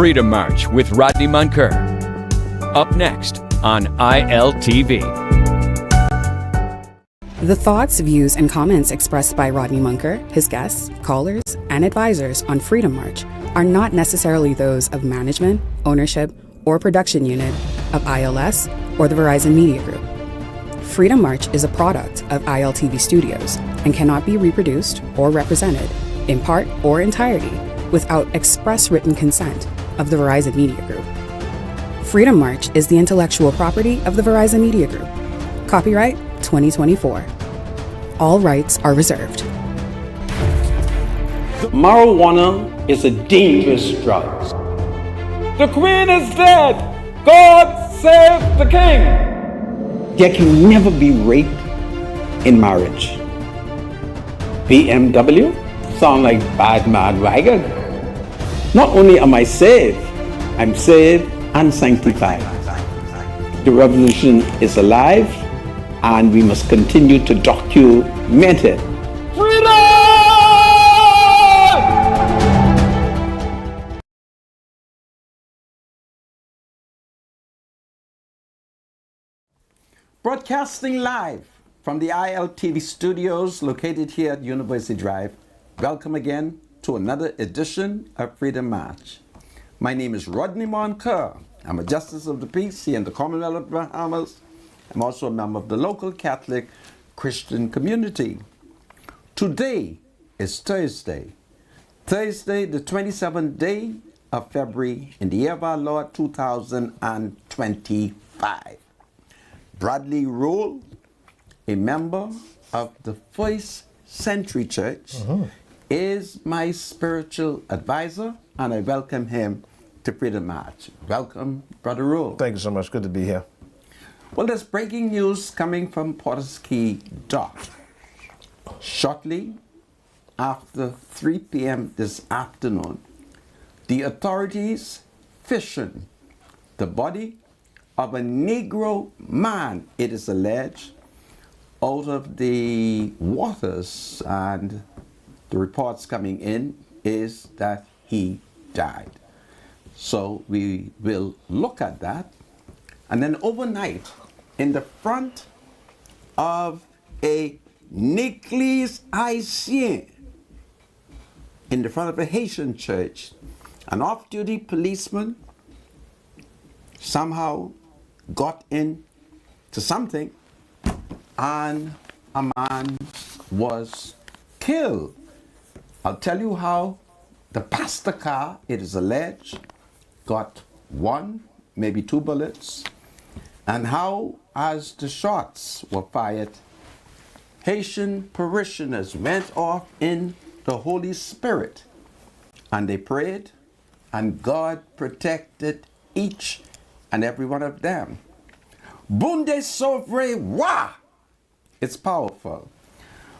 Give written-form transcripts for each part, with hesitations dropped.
Freedom March with Rodney Munker. Up next on ILTV. The thoughts, views, and comments expressed by Rodney Munker, his guests, callers, and advisors on Freedom March are not necessarily those of management, ownership, or production unit of ILS or the Verizon Media Group. Freedom March is a product of ILTV Studios and cannot be reproduced or represented, in part or entirety, without express written consent of the Verizon Media Group. Freedom March is the intellectual property of the Verizon Media Group. Copyright 2024. All rights are reserved. Marijuana is a dangerous drug. The Queen is dead. God save the King. There can never be rape in marriage. BMW sound like bad mad wagon. Not only am I saved, I'm saved and sanctified. The revolution is alive, and we must continue to document it. Freedom! Broadcasting live from the ILTV studios located here at University Drive. Welcome again to another edition of Freedom March. My name is Rodney Munker. I'm a Justice of the Peace here in the Commonwealth of the Bahamas. I'm also a member of the local Catholic Christian community. Today is Thursday, the 27th day of February in the year of our Lord 2025. Bradley Rule, a member of the First Century Church, is my spiritual advisor, and I welcome him to Freedom March. Welcome, Brother Rule. Thank you so much. Good to be here. Well, there's breaking news coming from Porter's Key Dock. Shortly after 3 p.m. this afternoon, the authorities fished the body of a Negro man, it is alleged, out of the waters, and the reports coming in is that he died. So we will look at that. And then overnight, in the front of a Néglise Haïtienne, in the front of a Haitian church, an off-duty policeman somehow got into something, and a man was killed. I'll tell you how the pastor car, it is alleged, got 1, maybe 2 bullets, and how, as the shots were fired, Haitian parishioners went off in the Holy Spirit, and they prayed, and God protected each and every one of them. Bunde Sauvre Wa! It's powerful.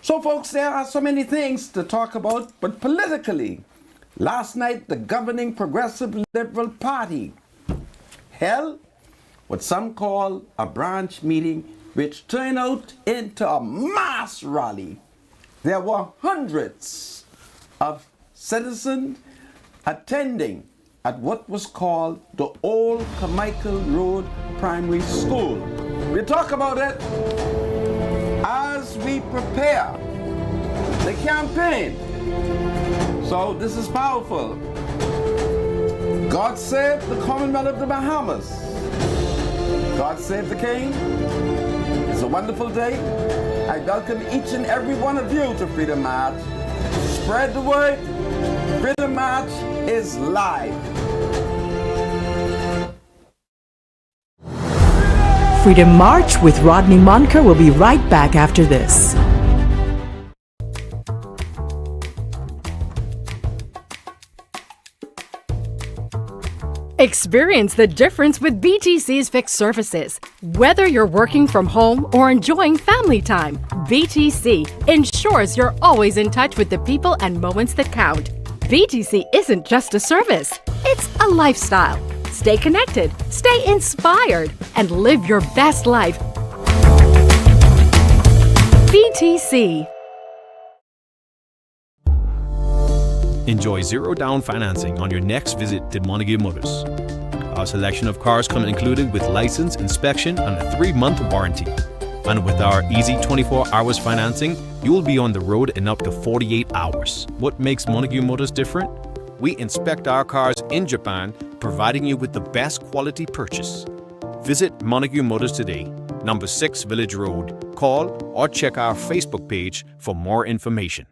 So folks, there are so many things to talk about, but politically, last night the governing Progressive Liberal Party held what some call a branch meeting, which turned out into a mass rally. There were hundreds of citizens attending at what was called the Old Carmichael Road Primary School. We'll talk about it as we prepare the campaign. So this is powerful. God save the Commonwealth of the Bahamas. God save the King. It's a wonderful day. I welcome each and every one of you to Freedom March. Spread the word. Freedom March is live. Freedom March with Rodney Munker will be right back after this. Experience the difference with BTC's fixed services. Whether you're working from home or enjoying family time, BTC ensures you're always in touch with the people and moments that count. BTC isn't just a service, it's a lifestyle. Stay connected, stay inspired, and live your best life. BTC. Enjoy zero down financing on your next visit to Montague Motors. Our selection of cars come included with license, inspection, and a 3-month warranty. And with our easy 24 hours financing, you will be on the road in up to 48 hours. What makes Montague Motors different? We inspect our cars in Japan, providing you with the best quality purchase. Visit Montague Motors today, number 6 Village Road. Call or check our Facebook page for more information.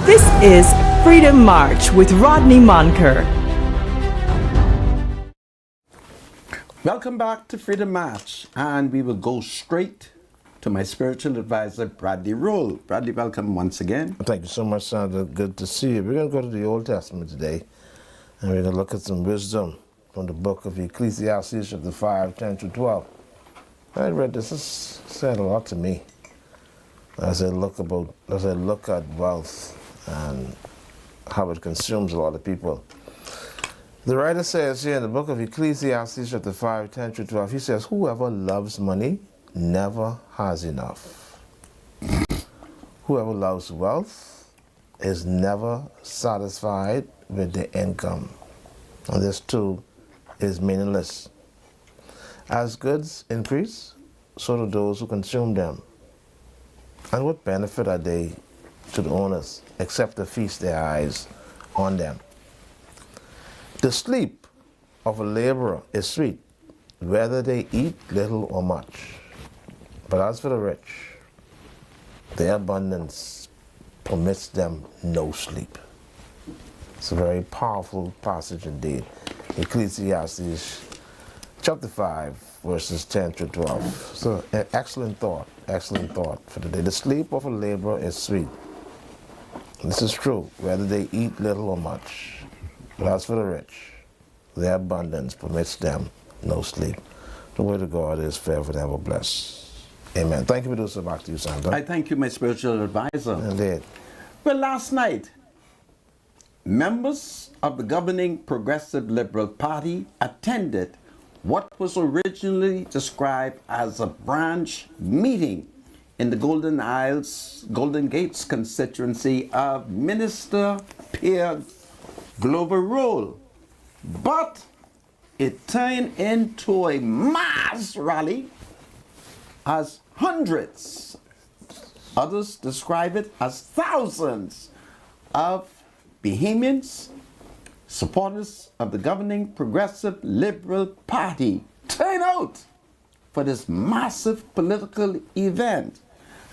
This is Freedom March with Rodney Monker. Welcome back to Freedom March, and we will go straight to my spiritual advisor, Bradley Roll. Bradley, welcome once again. Thank you so much, Sandra. Good to see you. We're going to go to the Old Testament today, and we're going to look at some wisdom from the book of Ecclesiastes, chapter 5, 10 to 12. I read this. This said a lot to me as I look at wealth and how it consumes a lot of people. The writer says here in the book of Ecclesiastes, chapter 5, 10 to 12, he says, whoever loves money never has enough. Whoever loves wealth is never satisfied with the income. And this too is meaningless. As goods increase, so do those who consume them. And what benefit are they to the owners except to feast their eyes on them? The sleep of a laborer is sweet, whether they eat little or much. But as for the rich, their abundance permits them no sleep. It's a very powerful passage indeed. Ecclesiastes chapter 5, verses 10 to 12. So an excellent thought for today. The sleep of a laborer is sweet. This is true, whether they eat little or much. But as for the rich, Their abundance permits them no sleep. The word of God is forever and ever blessed. Amen. Thank you for this. Back to you, Sandra. I thank you, my spiritual advisor. Indeed. Well, last night, members of the governing Progressive Liberal Party attended what was originally described as a branch meeting in the Golden Gates constituency of Minister Pierre Glover Roll. But it turned into a mass rally as hundreds, others describe it as thousands of Bahamians, supporters of the governing Progressive Liberal Party, turn out for this massive political event.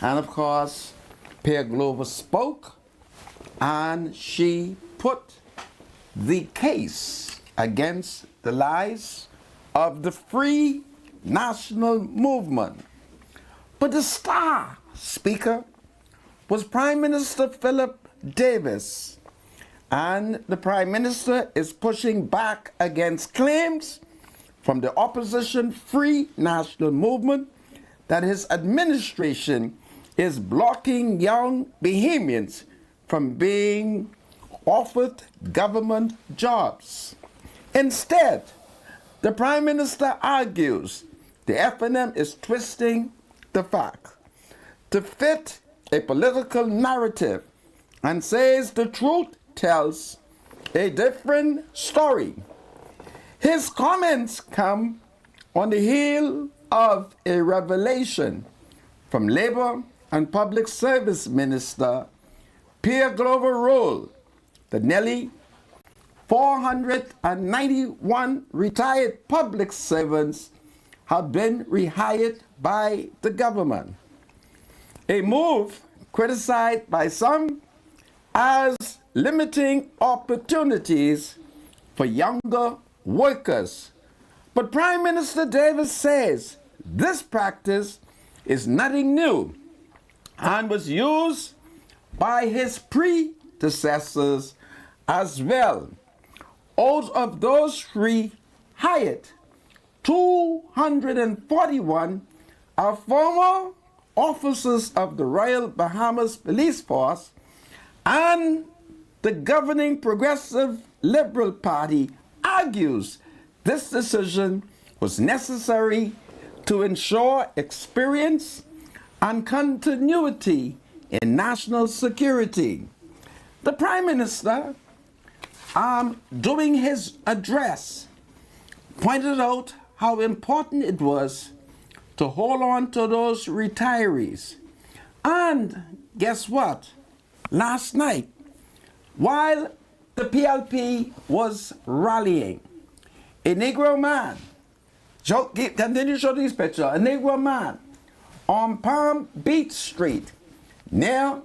And of course, Pierre Glover spoke, and she put the case against the lies of the Free National Movement. But the star speaker was Prime Minister Philip Davis, and the Prime Minister is pushing back against claims from the opposition Free National Movement that his administration is blocking young Bahamians from being offered government jobs. Instead, the Prime Minister argues the FNM is twisting the fact to fit a political narrative and says the truth tells a different story. His comments come on the heel of a revelation from Labor and Public Service Minister Pierre Glover Roll that nearly 491 retired public servants have been rehired by the government. A move criticized by some as limiting opportunities for younger workers. But Prime Minister Davis says this practice is nothing new and was used by his predecessors as well. Out of those rehired, 241 are former officers of the Royal Bahamas Police Force, and the governing Progressive Liberal Party argues this decision was necessary to ensure experience and continuity in national security. The Prime Minister, during his address, pointed out how important it was to hold on to those retirees. And guess what? Last night, while the PLP was rallying, a Negro man, continue to show this picture, a Negro man on Palm Beach Street near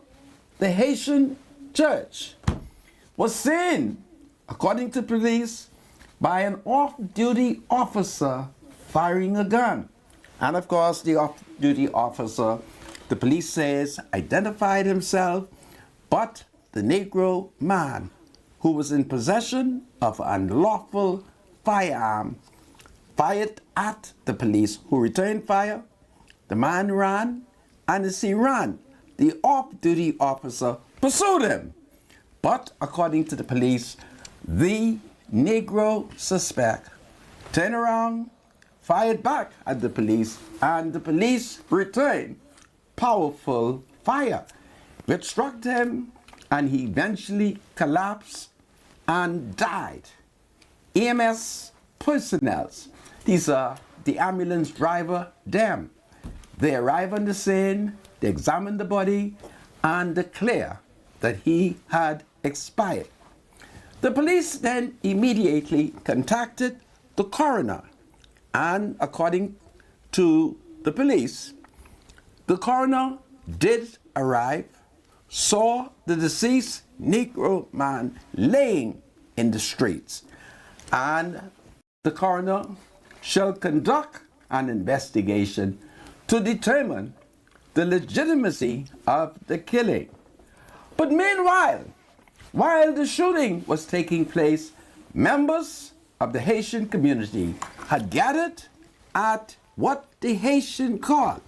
the Haitian church was seen, according to police, by an off-duty officer firing a gun. And of course, the off-duty officer, the police says, identified himself, but the Negro man who was in possession of an unlawful firearm fired at the police, who returned fire. The man ran, and as he ran, the off-duty officer pursued him. But according to the police, the Negro suspect turned around, fired back at the police, and the police returned powerful fire, which struck him, and he eventually collapsed and died. EMS personnel, these are the ambulance driver, them. They arrive on the scene, they examine the body, and declare that he had expired. The police then immediately contacted the coroner, and according to the police, the coroner did arrive, saw the deceased Negro man laying in the streets, and the coroner shall conduct an investigation to determine the legitimacy of the killing. But meanwhile, while the shooting was taking place, members of the Haitian community had gathered at what the Haitian call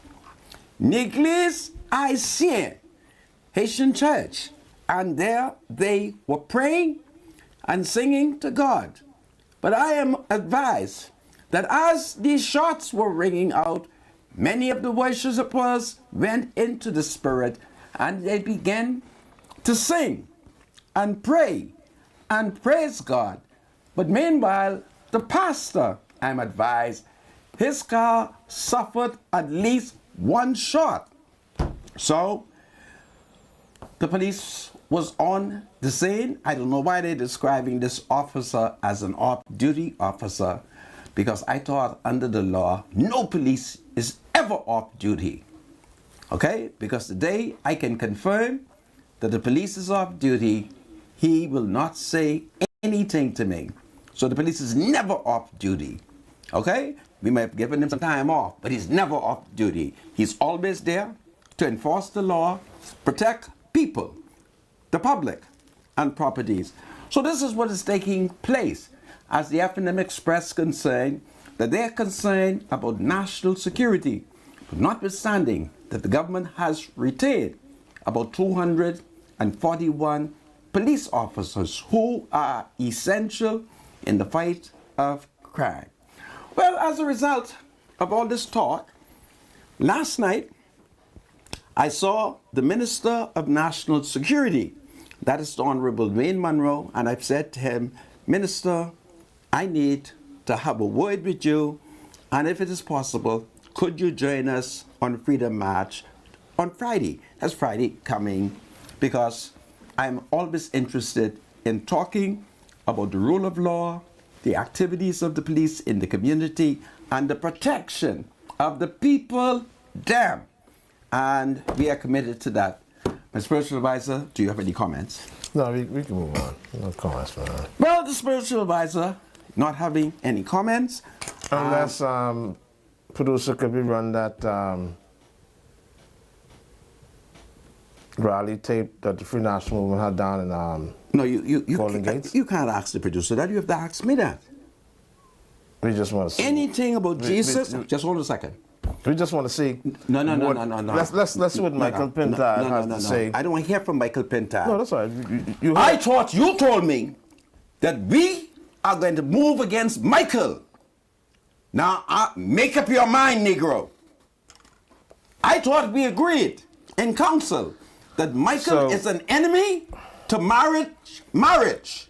L'église Haïtienne, Haitian church, and there they were praying and singing to God. But I am advised that as these shots were ringing out, many of the worshipers went into the spirit and they began to sing and pray and praise God. But meanwhile, the pastor, I'm advised, his car suffered at least one shot. So the police was on the scene. I don't know why they're describing this officer as an off-duty officer, because I thought under the law, no police is ever off-duty. Okay? Because today I can confirm that the police is off-duty. He will not say anything to me. So the police is never off-duty. Okay? We may have given him some time off, but he's never off-duty. He's always there to enforce the law, protect people, the public, and properties. So this is what is taking place. As the FNM expressed concern, that they're concerned about national security, but notwithstanding that the government has retained about 241 police officers who are essential in the fight of crime. Well, as a result of all this talk, last night I saw the Minister of National Security, that is the Honorable Wayne Monroe, and I've said to him, Minister, I need to have a word with you, and if it is possible, could you join us on Freedom March on Friday? That's Friday coming, because I'm always interested in talking about the rule of law, the activities of the police in the community, and the protection of the people there. And we are committed to that. My spiritual advisor, do you have any comments? No, we can move on. No comments for that. Well, the spiritual advisor not having any comments. Unless producer could we run that rally tape that the Free National Movement had down in no, you Golden Gates? You can't ask the producer that. You have to ask me that. We just want to see anything about Jesus. Just hold a second. We just want to see. No. Let's see what Michael Pintard has to say. I don't want to hear from Michael Pintard. No, that's all right. I thought you told me that we are going to move against Michael. Now, make up your mind, Negro. I thought we agreed in council that Michael is an enemy to marriage.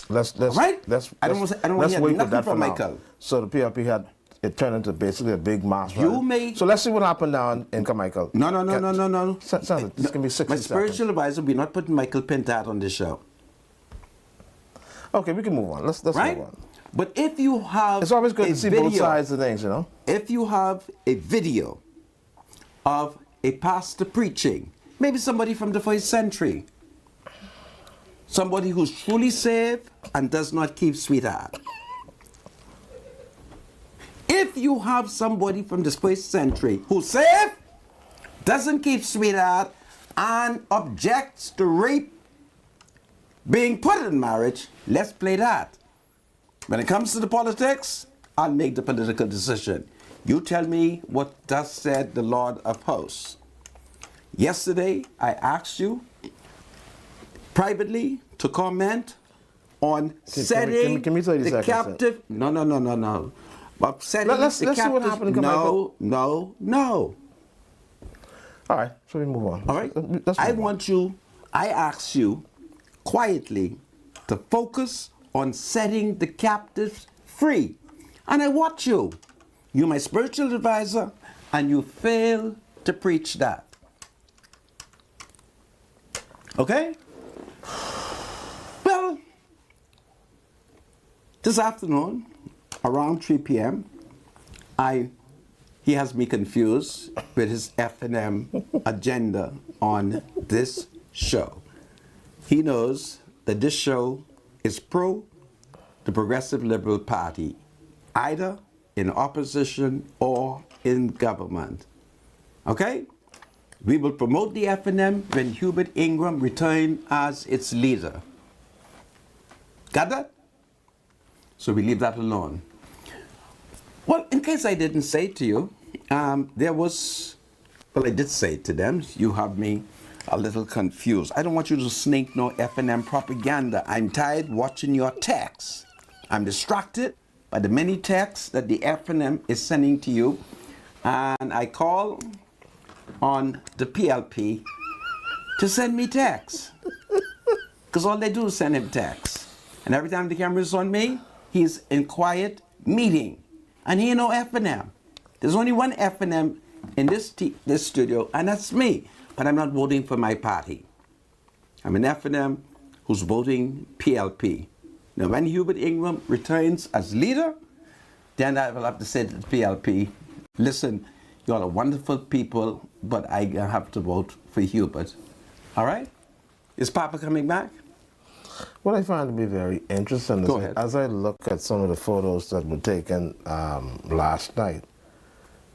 Let's right? I don't want to hear nothing from Michael. So the PRP had it turned into basically a big mass rally. So let's see what happened now in Carmichael. No. This can be 60 My spiritual advisor, we're not putting Michael Pintard on this show. Okay, we can move on. Let's move on. But if you have it's always good to see both sides of things, you know. If you have a video of a pastor preaching, maybe somebody from the first century, somebody who's truly saved and does not keep sweetheart. If you have somebody from the first century who's saved, doesn't keep sweetheart, and objects to rape being put in marriage, let's play that. When it comes to the politics, I'll make the political decision. You tell me what thus said the Lord of hosts. Yesterday, I asked you privately to comment on setting the captive. No. But setting let's the see what happened. No. All right, so we move on. All right. I ask you quietly to focus on setting the captives free. And I watch you. You're my spiritual advisor, and you fail to preach that. Okay? Well, this afternoon, around 3 p.m., he has me confused with his F&M agenda on this show. He knows that this show is pro the Progressive Liberal Party, either in opposition or in government. Okay? We will promote the F&M when Hubert Ingram returns as its leader. Got that? So we leave that alone. Well, in case I didn't say it to you, I did say it to them. You have me a little confused. I don't want you to sneak no F&M propaganda. I'm tired watching your texts. I'm distracted by the many texts that the F&M is sending to you. And I call on the PLP to send me texts. Because all they do is send him texts. And every time the camera is on me, he's in quiet meeting. And he ain't no F&M. There's only one F&M in this studio, and that's me. But I'm not voting for my party. I'm an F&M who's voting PLP. Now, when Hubert Ingram returns as leader, then I will have to say to the PLP, listen, you're a wonderful people, but I have to vote for Hubert. All right? Is Papa coming back? What I find to be very interesting is that as I look at some of the photos that were taken last night,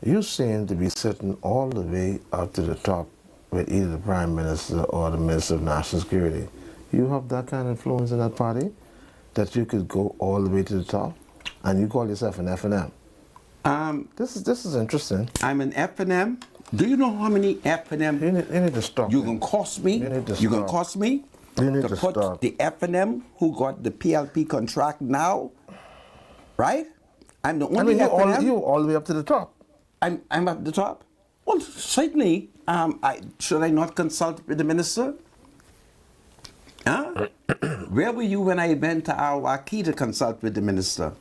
you seem to be sitting all the way up to the top with either the Prime Minister or the Minister of National Security. You have that kind of influence in that party that you could go all the way to the top, and you call yourself an F&M. This is interesting. I'm an F&M. Do you know how many F&M you need to stop. You can cost me? You can cost me to put stop. the F&M who got the PLP contract now, right? I'm the only F&M. You all the way up to the top. I'm at the top. Well, certainly. Should I not consult with the minister? Huh? Where were you when I went to Awaki to consult with the minister?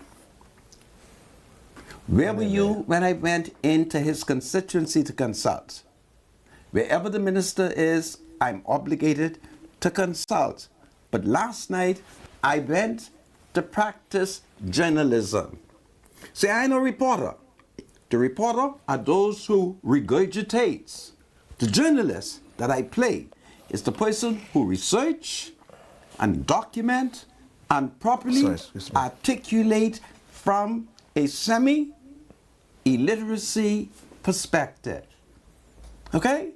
Where were you when I went into his constituency to consult? Wherever the minister is, I'm obligated to consult. But last night, I went to practice journalism. See, I ain't a reporter. The reporter are those who regurgitates. The journalist that I play is the person who research and document and properly articulate from a semi-illiteracy perspective. Okay?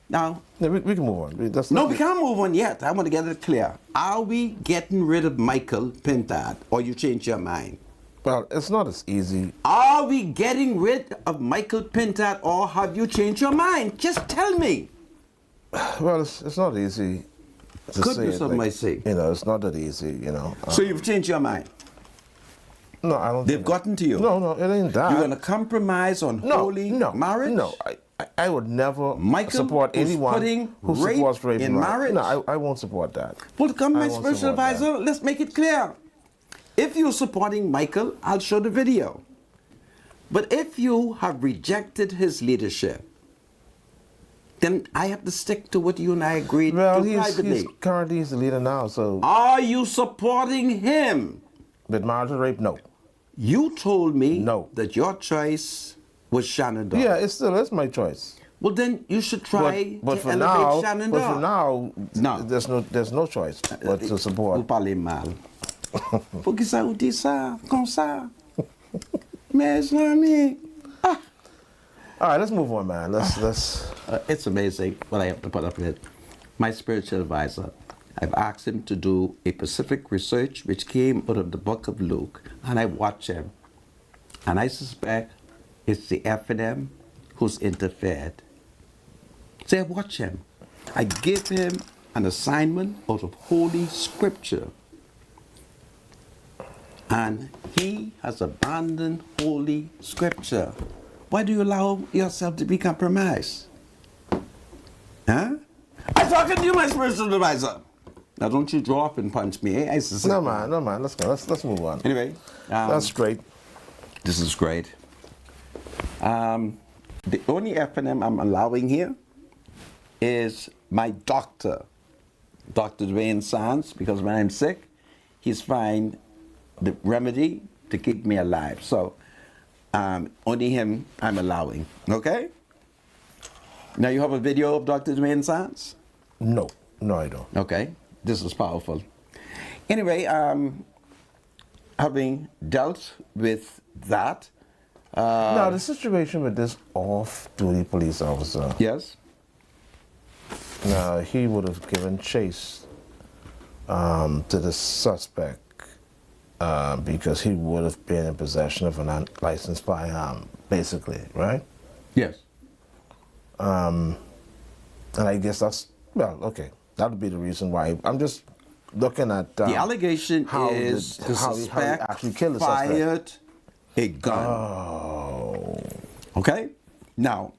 Now, we can move on. We can't move on yet. I want to get it clear. Are we getting rid of Michael Pintard, or you change your mind? Well, it's not as easy. Are we getting rid of Michael Pintard, or have you changed your mind? Just tell me. Well, it's not easy to Goodness say. Of my sake. It's not that easy, So you've changed your mind? No, I don't. They've gotten to you? No, it ain't that. You're going to compromise on holy marriage? No, I would never support anyone who rape supports rape in marriage. No, I won't support that. Well, come my spiritual advisor, let's make it clear. If you're supporting Michael, I'll show the video. But if you have rejected his leadership, then I have to stick to what you and I agreed to privately. He's currently the leader now, so... Are you supporting him? With marital rape? No. You told me that your choice was Shannon Dawg. Yeah, it still is my choice. Well, then you should try but to for elevate now, Shannon But Dawg. for now, there's no choice but to support. Vous parlez mal. Pour que ça vous dit ça, comme ça. Mes amis. All right, let's move on, man. Let's. It's amazing what I have to put up with. My spiritual advisor, I've asked him to do a specific research which came out of the book of Luke, and I watch him. And I suspect it's the F&M who's interfered. So I watch him. I give him an assignment out of Holy Scripture. And he has abandoned Holy Scripture. Why do you allow yourself to be compromised? Huh? I'm talking to you, my spiritual advisor. Now don't you draw up and punch me, eh? No man. Let's go. Let's move on. Anyway, that's great. This is great. The only F&M I'm allowing here is my doctor, Dr. Dwayne Sands, because when I'm sick, he's find the remedy to keep me alive. So only him I'm allowing. Okay? Now you have a video of Dr. Dwayne Sands? No, I don't. Okay, this is powerful. Anyway, having dealt with that. Now the situation with this off-duty police officer. Yes. Now he would have given chase to the suspect because he would have been in possession of an unlicensed firearm, basically, right? Yes. And I guess that's, well, okay, that would be the reason why. I'm just looking at The allegation how is did- the how he suspect actually killed the suspect. fired a gun. Oh. Okay? Now,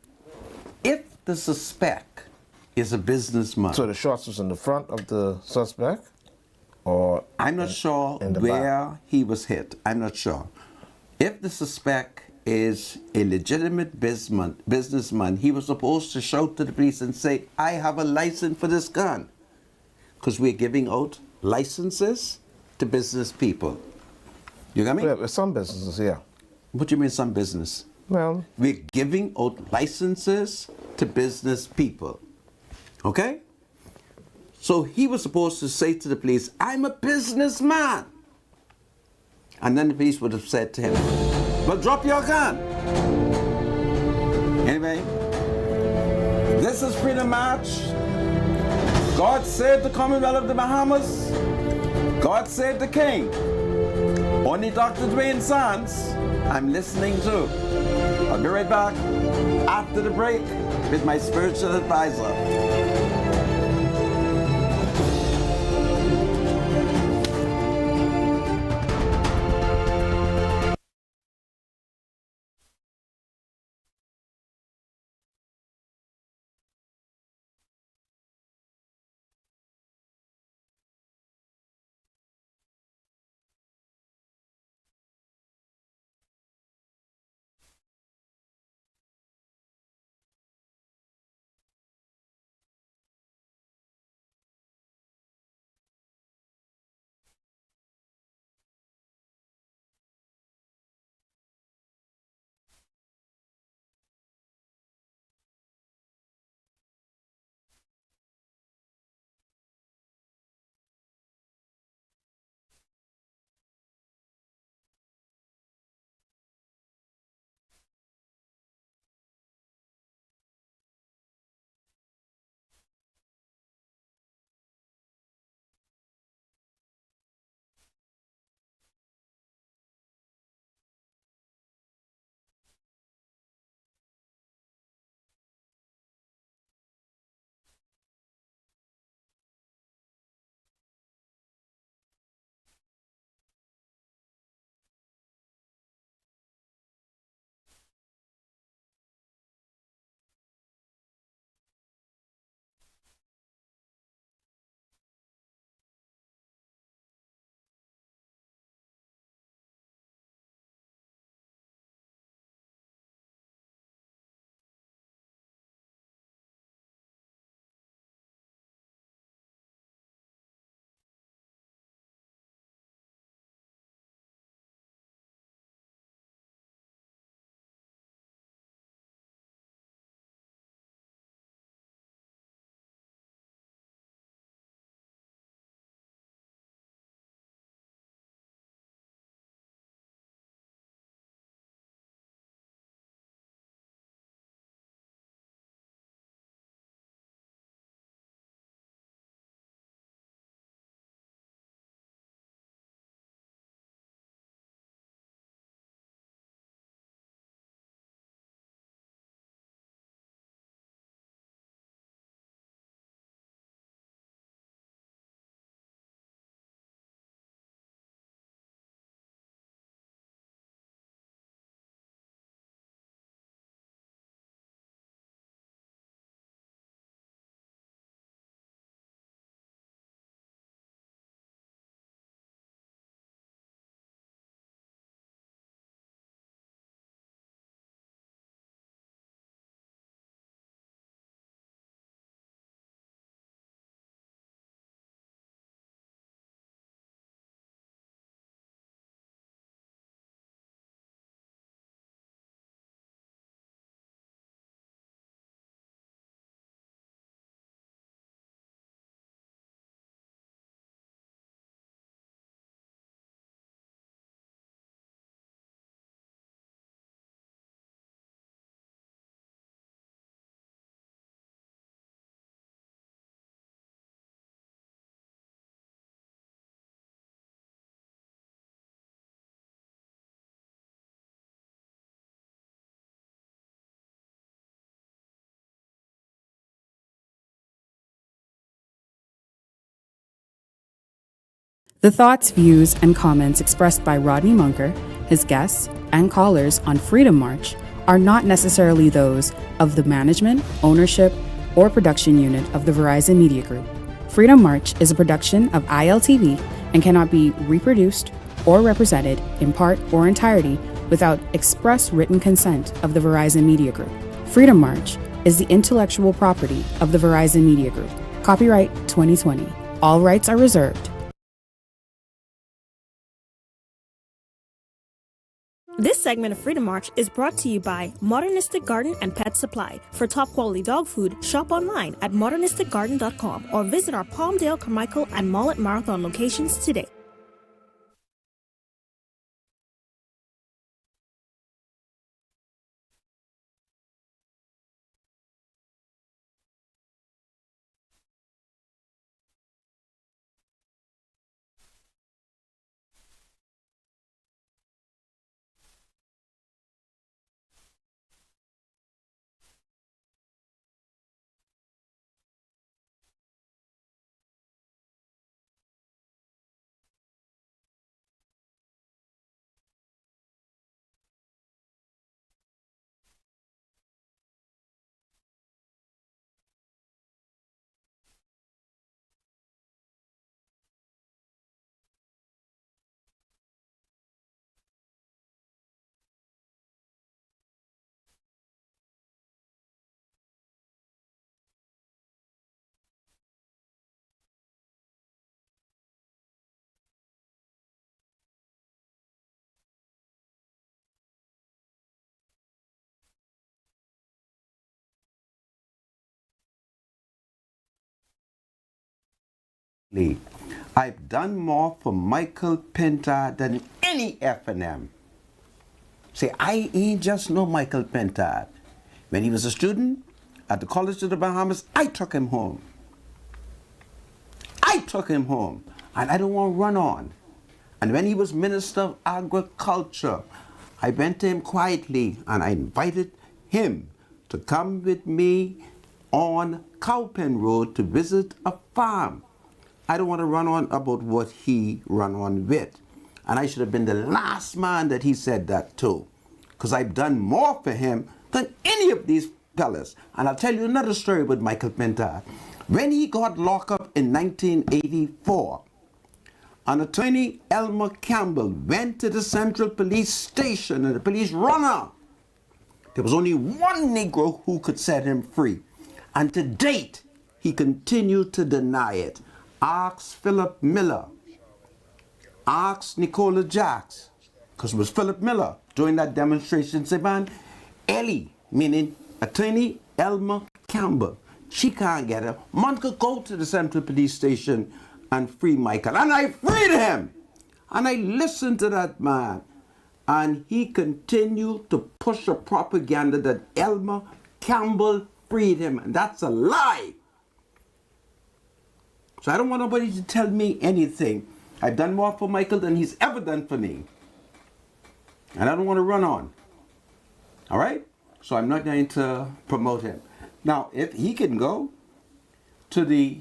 if the suspect is a businessman, So the shots was in the front of the suspect? Or I'm not sure in the back? where he was hit. I'm not sure. If the suspect is a legitimate businessman, he was supposed to shout to the police and say, I have a license for this gun. Because we're giving out licenses to business people. You got me? Yeah, with some businesses, yeah. What do you mean some business? Well, We're giving out licenses to business people. Okay? So he was supposed to say to the police, I'm a businessman. And then the police would have said to him, well, drop your gun. Anyway, this is Freedom March. God save the Commonwealth of the Bahamas. God save the King. Only Dr. Dwayne Sands I'm listening to. I'll be right back after the break with my spiritual advisor. The thoughts, views, and comments expressed by Rodney Munker, his guests, and callers on Freedom March are not necessarily those of the management, ownership, or production unit of the Verizon Media Group. Freedom March is a production of ILTV and cannot be reproduced or represented in part or entirety without express written consent of the Verizon Media Group. Freedom March is the intellectual property of the Verizon Media Group. Copyright 2020. All rights are reserved. This segment of Freedom March is brought to you by Modernistic Garden and Pet Supply. For top quality dog food, shop online at modernisticgarden.com or visit our Palmdale, Carmichael, and Mullet Marathon locations today. I've done more for Michael Pintar than any F&M. Say, I ain't just no Michael Pintar. When he was a student at the College of the Bahamas, I took him home. And I don't want to run on. And when he was Minister of Agriculture, I went to him quietly and I invited him to come with me on Cowpen Road to visit a farm. I don't want to run on about what he run on with. And I should have been the last man that he said that to. Because I've done more for him than any of these fellas. And I'll tell you another story with Michael Pintar. When he got locked up in 1984, an attorney, Elmer Campbell, went to the Central Police Station and the police runner. There was only one Negro who could set him free. And to date, he continued to deny it. Ask Philip Miller. Ask Nicola Jacks. Because it was Philip Miller during that demonstration. Say, man, Ellie, meaning attorney Elmer Campbell, she can't get her. Man could go to the Central Police Station and free Michael. And I freed him. And I listened to that man. And he continued to push a propaganda that Elmer Campbell freed him. And that's a lie. So I don't want nobody to tell me anything. I've done more for Michael than he's ever done for me. And I don't want to run on. All right? So I'm not going to promote him. Now, if he can go to the,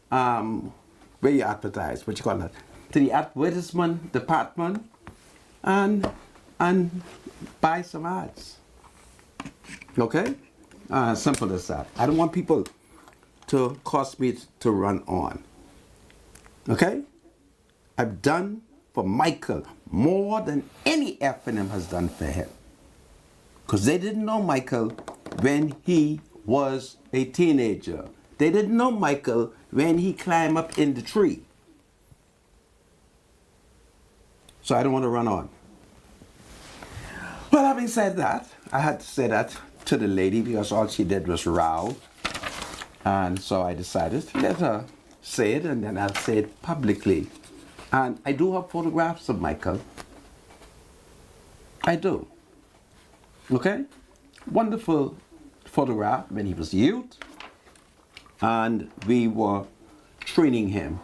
where you advertise, what you call that? To the advertisement department and buy some ads. Okay? Simple as that. I don't want people to cause me to run on. Okay? I've done for Michael more than any F&M has done for him. Because they didn't know Michael when he was a teenager. They didn't know Michael when he climbed up in the tree. So I don't want to run on. Well, having said that, I had to say that to the lady because all she did was row. And so I decided to let her say it and then I'll say it publicly. And I do have photographs of Michael. I do. Okay? Wonderful photograph when he was youth. And we were training him.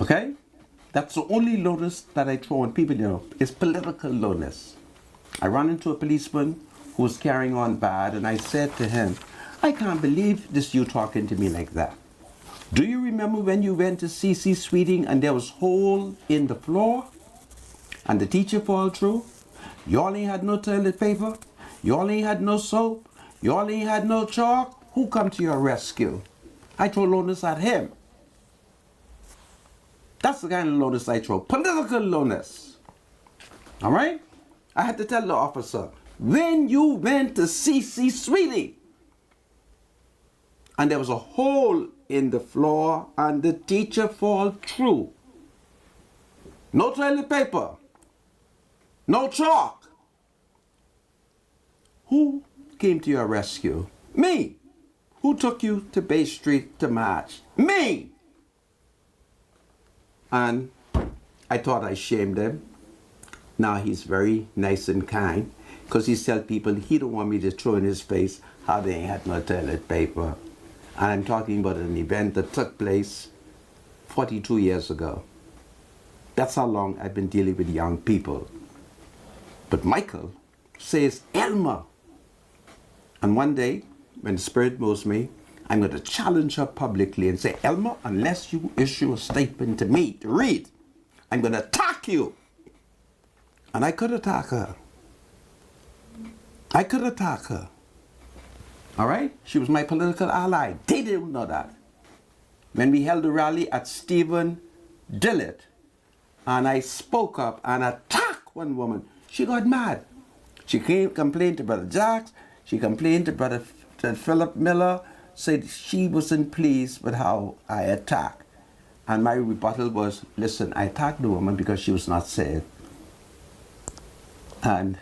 Okay? That's the only lowness that I throw on people, you know, is political lowness. I ran into a policeman who was carrying on bad and I said to him, I can't believe this you talking to me like that. Do you remember when you went to CC Sweeting and there was hole in the floor and the teacher fall through? Y'all ain't had no toilet paper. Y'all ain't had no soap. Y'all ain't had no chalk. Who come to your rescue? I throw lowness at him. That's the kind of lowness I throw. Political lowness. All right? I had to tell the officer, when you went to CC Sweetie and there was a hole in the floor and the teacher fall through, no toilet paper, no chalk, who came to your rescue? Me. Who took you to Bay Street to march? Me. And I thought I shamed him. Now he's very nice and kind because he tell people he don't want me to throw in his face how they ain't had no toilet paper. And I'm talking about an event that took place 42 years ago. That's how long I've been dealing with young people. But Michael says, Elmer. And one day, when the Spirit moves me, I'm going to challenge her publicly and say, Elmer, unless you issue a statement to me to read, I'm going to attack you. And I could attack her. I could attack her. All right? She was my political ally. They didn't know that. When we held a rally at Stephen Dillett, and I spoke up and attacked one woman, she got mad. She complained to Brother Jacks. She complained to Brother Philip Miller, said she wasn't pleased with how I attacked. And my rebuttal was, listen, I attacked the woman because she was not saved. And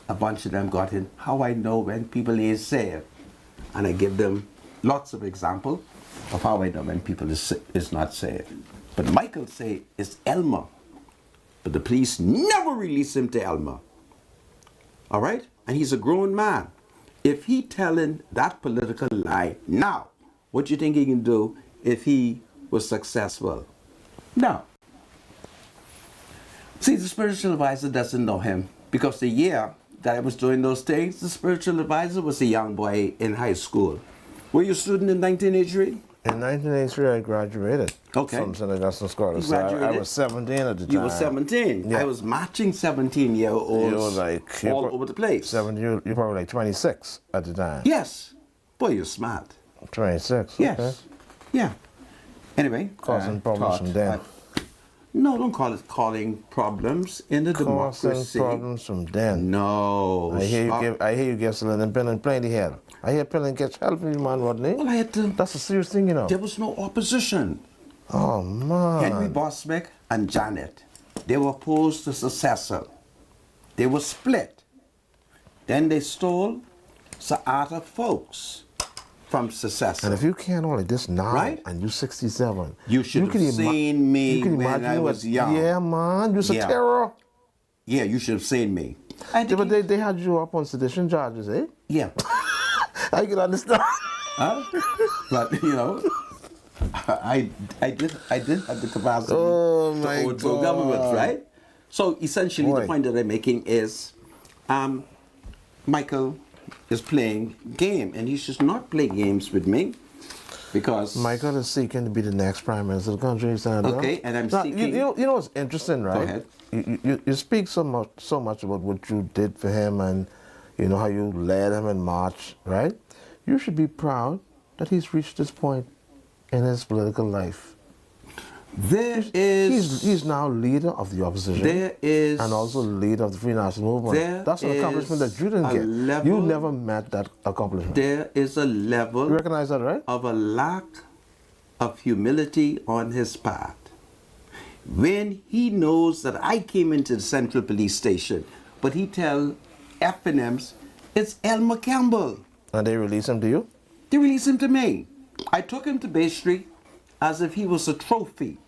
a bunch of them got in, how I know when people is saved. And I give them lots of examples of how I know when people is not saved. But Michael say it's Elmer. But the police never release him to Elmer. All right? And he's a grown man. If he telling that political lie now, what do you think he can do if he was successful? No. See, the spiritual advisor doesn't know him because the year that I was doing those things, the spiritual advisor was a young boy in high school. Were you a student in 1983? In 1983, I graduated Okay. from St. Augustine's College. You So I graduated? was 17 at the time. You were 17. Yeah. I was matching 17-year-olds You were like all over the place. You're probably like 26 at the time. Yes. Boy, you're smart. 26. Yes. Okay. Yeah. Anyway. Causing problems from then. No, don't call it calling problems in the Causing democracy. problems from then. No. I hear stop. you give Celine Pillin plenty help. I hear Pillin gets help from you, man, Rodney. Well, I had to. That's a serious thing, you know. There was no opposition. Oh, man. Henry Boswick and Janet, they were opposed to successor. They were split. Then they stole Sir Arthur Folks from successor. And if you can't only this now, Right? and you're 67, You should have can seen me you can when imagine I you was at- young. Yeah, man, you're Yeah. a terror. Yeah, you should have seen me. I had to But keep- they had you up on sedition charges, eh? yeah. I can understand. Huh? But you know, I did have the capacity Oh, to my overthrow God. governments, right? So essentially, Boy. the point that I'm making is, Michael is playing game, and he should not play games with me, because Michael is seeking to be the next prime minister of the country, Senator. Okay, and I'm Now, seeking- You know what's interesting, right? ahead. You speak so much about what you did for him, and you know how you led him in march, right? You should be proud that he's reached this point in his political life. there is He's now leader of the opposition. there is and also leader of the Free National Movement. there That's an accomplishment is that you didn't a get. level- You never met that accomplishment. there is a You level recognize that, right? of a lack of humility on his part. When he knows that I came into the Central Police Station, but he tell FNMs, it's Elmer Campbell. And they release him to you? They released him to me. I took him to Bay Street as if he was a trophy.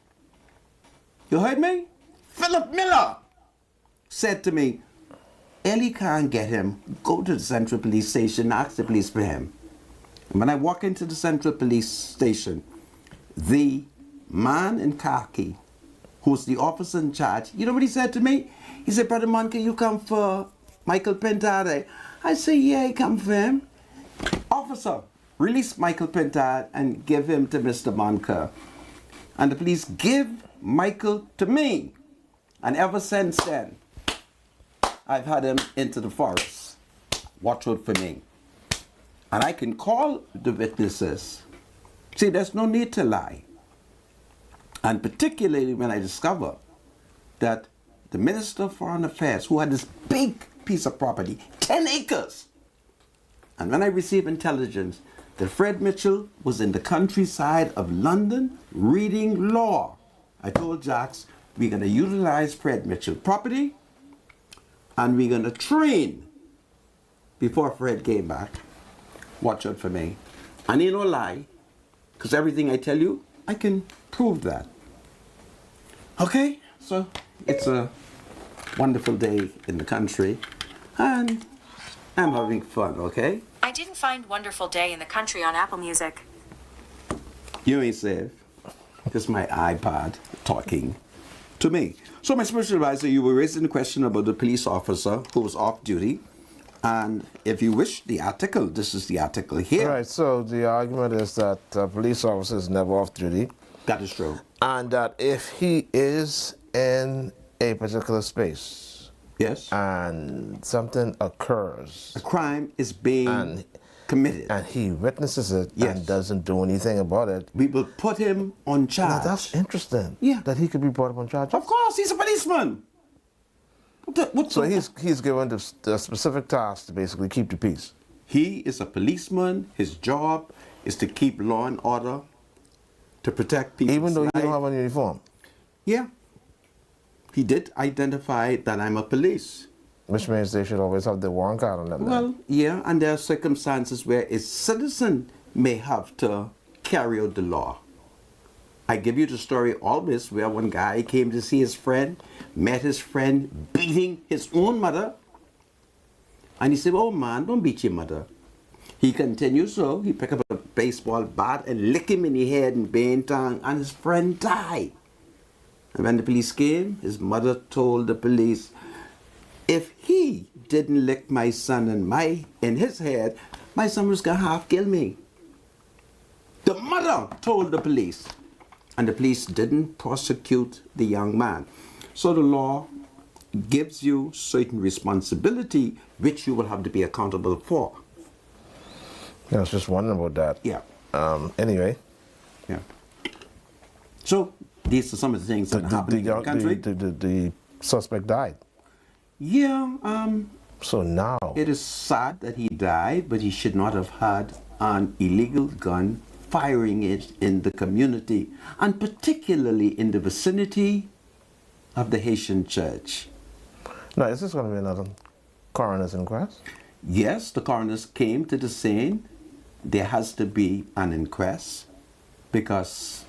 You heard me? Philip Miller said to me, Ellie can't get him. Go to the Central Police Station, ask the police for him. And when I walk into the Central Police Station, the man in khaki, who's the officer in charge, you know what he said to me? He said, Brother Monica, you come for Michael Pintade? I say, yeah, I come for him. Officer, release Michael Pintard and give him to Mr. Monker. And the police give Michael to me. And ever since then, I've had him into the forest. Watch out for me. And I can call the witnesses. See, there's no need to lie. And particularly when I discover that the Minister of Foreign Affairs, who had this big piece of property, 10 acres, and when I received intelligence that Fred Mitchell was in the countryside of London reading law, I told Jax, we're going to utilize Fred Mitchell property and we're going to train before Fred came back. Watch out for me. And ain't no lie, because everything I tell you, I can prove that. Okay, so it's a wonderful day in the country and I'm having fun, okay? I didn't find Wonderful Day in the Country on Apple Music. You ain't safe. Just my iPod talking to me. So my spiritual advisor, you were raising the question about the police officer who was off duty. And if you wish the article, this is the article here. Right, so the argument is that police officer is never off duty. That is true. And that if he is in a particular space, yes, and something occurs, a crime is being committed, and he witnesses it yes, and doesn't do anything about it, we will put him on charge. Now that's interesting. Yeah, that he could be brought up on charge. Of course, he's a policeman. So he's given the specific task to basically keep the peace. He is a policeman. His job is to keep law and order, to protect people. Even though you don't have a uniform? Yeah. He did identify that I'm a police. Which means they should always have the warrant card on them. Well, yeah, and there are circumstances where a citizen may have to carry out the law. I give you the story always where one guy came to see his friend, met his friend beating his own mother, and he said, oh man, don't beat your mother. He continued, so he picked up a baseball bat and licked him in the head and bane tongue, and his friend died. And when the police came, his mother told the police, if he didn't lick my son in his head, my son was gonna half kill me. The mother told the police, and the police didn't prosecute the young man. So the law gives you certain responsibility which you will have to be accountable for. Yeah, I was just wondering about that. Yeah. Anyway. Yeah. So these are some of the things that happened in the country. The suspect died. Yeah. So now it is sad that he died, but he should not have had an illegal gun firing it in the community, and particularly in the vicinity of the Haitian church. Now, is this going to be another coroner's inquest? Yes, the coroners came to the scene. There has to be an inquest because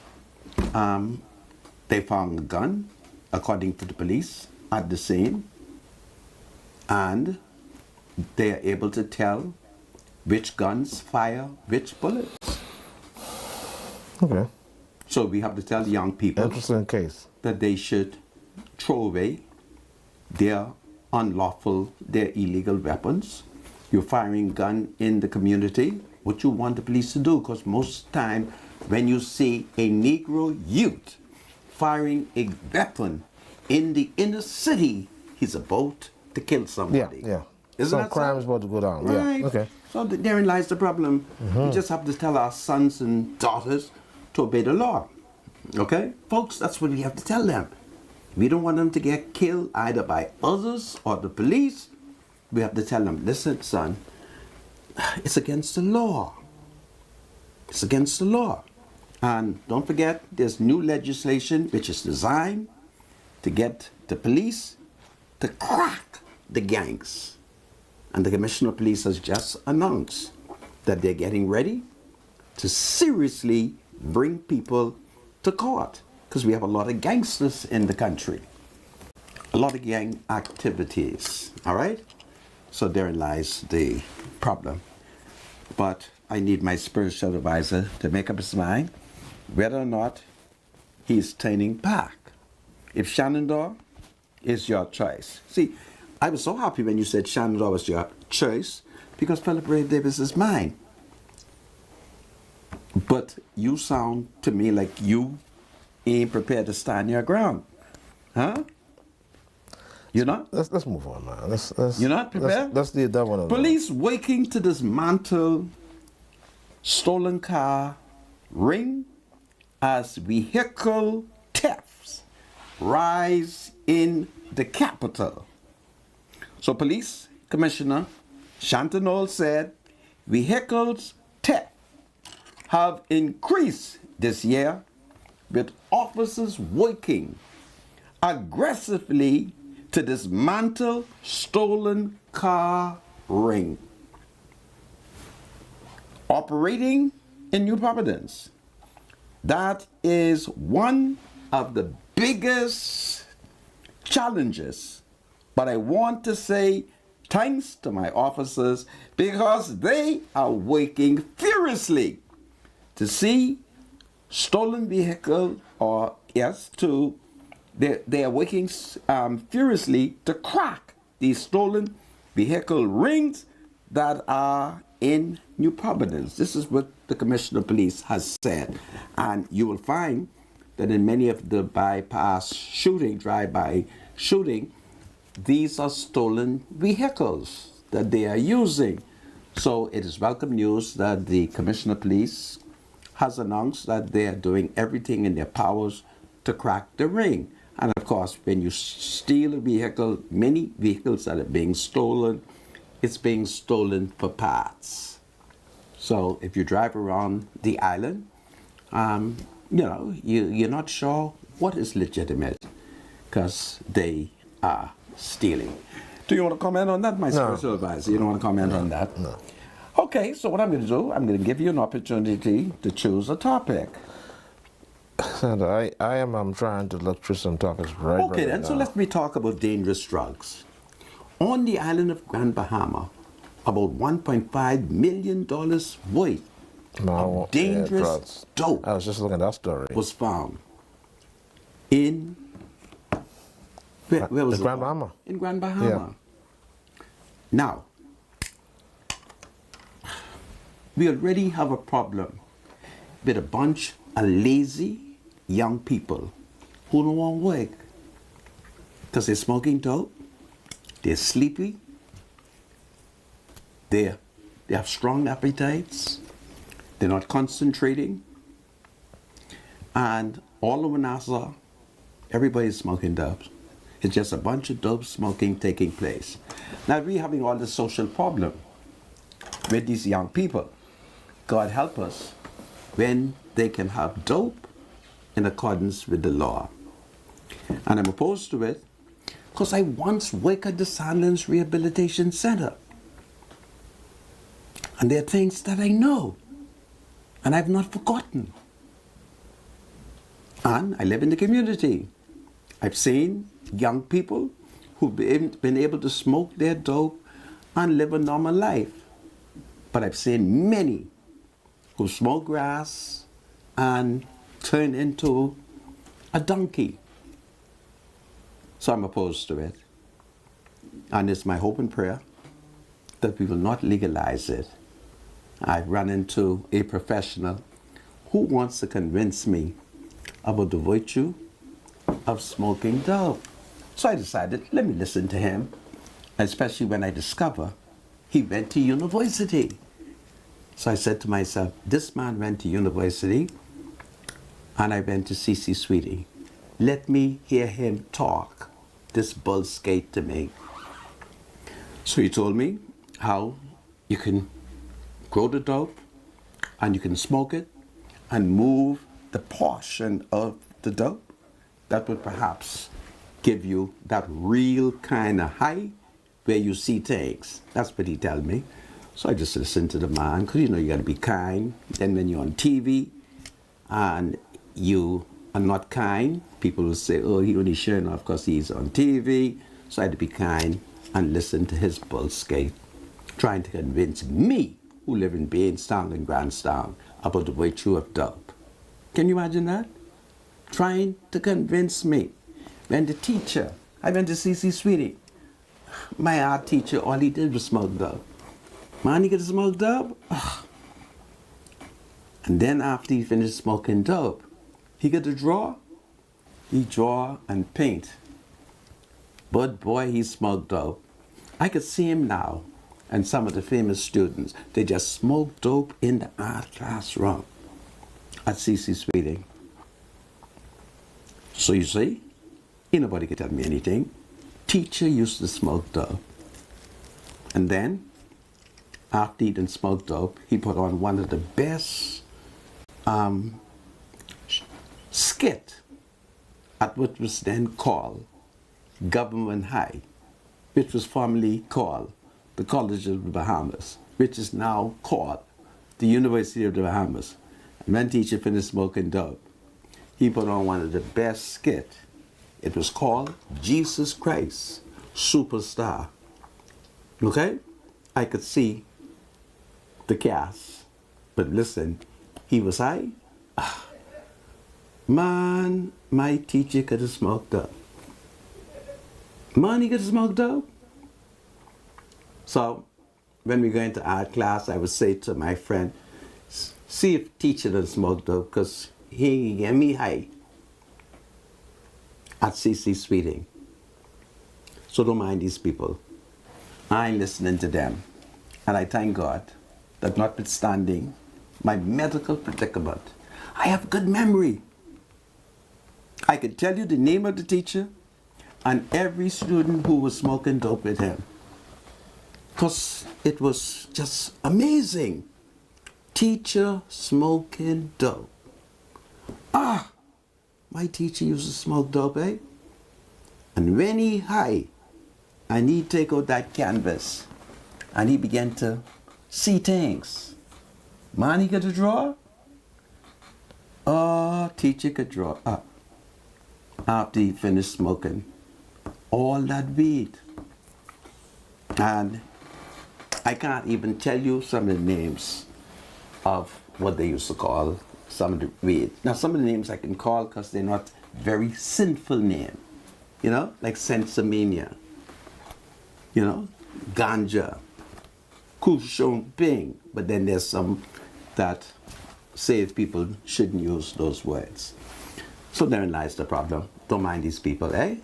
they found a gun, according to the police, at the scene, and they are able to tell which guns fire which bullets. Okay. So we have to tell the young people interesting case that they should throw away their their illegal weapons. You're firing gun in the community. What you want the police to do? Because most time when you see a Negro youth firing a weapon in the inner city, he's about to kill somebody. Yeah. Isn't Some that crime so? is about to go down. Right. Yeah. Okay. So therein lies the problem. We just have to tell our sons and daughters to obey the law. Okay? Folks, that's what we have to tell them. We don't want them to get killed either by others or the police. We have to tell them, listen, son, it's against the law. It's against the law. And don't forget, there's new legislation which is designed to get the police to crack the gangs. And the Commissioner of Police has just announced that they're getting ready to seriously bring people to court, because we have a lot of gangsters in the country, a lot of gang activities. All right, so therein lies the problem. But I need my spiritual advisor to make up his mind whether or not he's turning back. If Shenandoah is your choice. See, I was so happy when you said Shenandoah was your choice, because Philip Ray Davis is mine. But you sound to me like you ain't prepared to stand your ground. Huh? You're not? Let's move on, man. You're not prepared? Let's do that one. Police working to dismantle stolen car ring as vehicle thefts rise in the capital. So Police Commissioner Chantanol said vehicles theft have increased this year, with officers working aggressively to dismantle stolen car ring. Operating in New Providence, that is one of the biggest challenges. But I want to say thanks to my officers because they are working furiously to see stolen vehicle, or yes, they are working furiously to crack these stolen vehicle rings that are in New Providence. This is what the Commissioner of Police has said. And you will find that in many of the drive-by shooting, these are stolen vehicles that they are using. So it is welcome news that the Commissioner of Police has announced that they are doing everything in their powers to crack the ring. And of course, when you steal a vehicle, many vehicles that are being stolen, it's being stolen for parts. So if you drive around the island, you're not sure what is legitimate because they are stealing. Do you want to comment on that, my spiritual advisor? You don't want to comment on that? No. Okay, so what I'm going to do, I'm going to give you an opportunity to choose a topic. Sandra, I'm trying to look through some topics right Okay, then, so let me talk about dangerous drugs. On the island of Grand Bahama, about $1.5 million worth of dangerous dope I was just looking at that story. was found in where was it? Grand Bahama. In Grand Bahama. Yeah. Now, we already have a problem with a bunch of lazy young people who don't want to work because they're smoking dope, they're sleepy, they have strong appetites, they're not concentrating, and all over Nassau, everybody's smoking dope. It's just a bunch of dope smoking taking place. Now we're having all this social problem with these young people. God help us when they can have dope in accordance with the law. And I'm opposed to it because I once worked at the Sandlands Rehabilitation Center. And there are things that I know and I've not forgotten. And I live in the community. I've seen young people who've been able to smoke their dope and live a normal life. But I've seen many who smoke grass and turn into a donkey. So I'm opposed to it. And it's my hope and prayer that we will not legalize it. I've run into a professional who wants to convince me about the virtue of smoking dope. So I decided, let me listen to him, especially when I discover he went to university. So I said to myself, this man went to university and I went to CC Sweetie. Let me hear him talk this bull skate to me. So he told me how you can grow the dope and you can smoke it and move the portion of the dope that would perhaps give you that real kind of high where you see things. That's what he told me. So I just listened to the man, because you got to be kind. Then when you're on TV and you are not kind, people will say, oh, he only showing off because he's on TV. So I had to be kind and listen to his bull skate, trying to convince me, who live in Bainstown and Grandstown, about the virtue of dope. Can you imagine that? Trying to convince me. When the teacher, I went to CC Sweetie, my art teacher, all he did was smoke dope. Man, he could smoke dope? Ugh. And then after he finished smoking dope, he got to draw. He draw and paint. But boy, he smoked dope. I could see him now. And some of the famous students, they just smoke dope in the art classroom at CC Sweeting. So you see, ain't nobody can tell me anything. Teacher used to smoke dope. And then, after he done smoked dope, he put on one of the best skit at what was then called Government High, which was formerly called the College of the Bahamas, which is now called the University of the Bahamas. And when teacher finished smoking dope, he put on one of the best skit. It was called Jesus Christ Superstar. Okay? I could see the cast, but listen, he was high. Man, my teacher could have smoked up. Man, he could have smoked up. So, when we go into art class, I would say to my friend, see if teacher done smoked up, because he get me high at CC Sweeting. So don't mind these people. I'm listening to them. And I thank God that notwithstanding my medical predicament, I have good memory. I could tell you the name of the teacher and every student who was smoking dope with him. Because it was just amazing. Teacher smoking dope. My teacher used to smoke dope, eh? And when he high, and he take out that canvas, and he began to see things. Man, he could draw. Teacher could draw up. After he finished smoking all that weed. And I can't even tell you some of the names of what they used to call some of the weed. Now, some of the names I can call because they're not very sinful names. You know, like sensimania. You know, ganja, kushong ping. But then there's some that say people shouldn't use those words. So therein lies the problem. Don't mind these people, eh?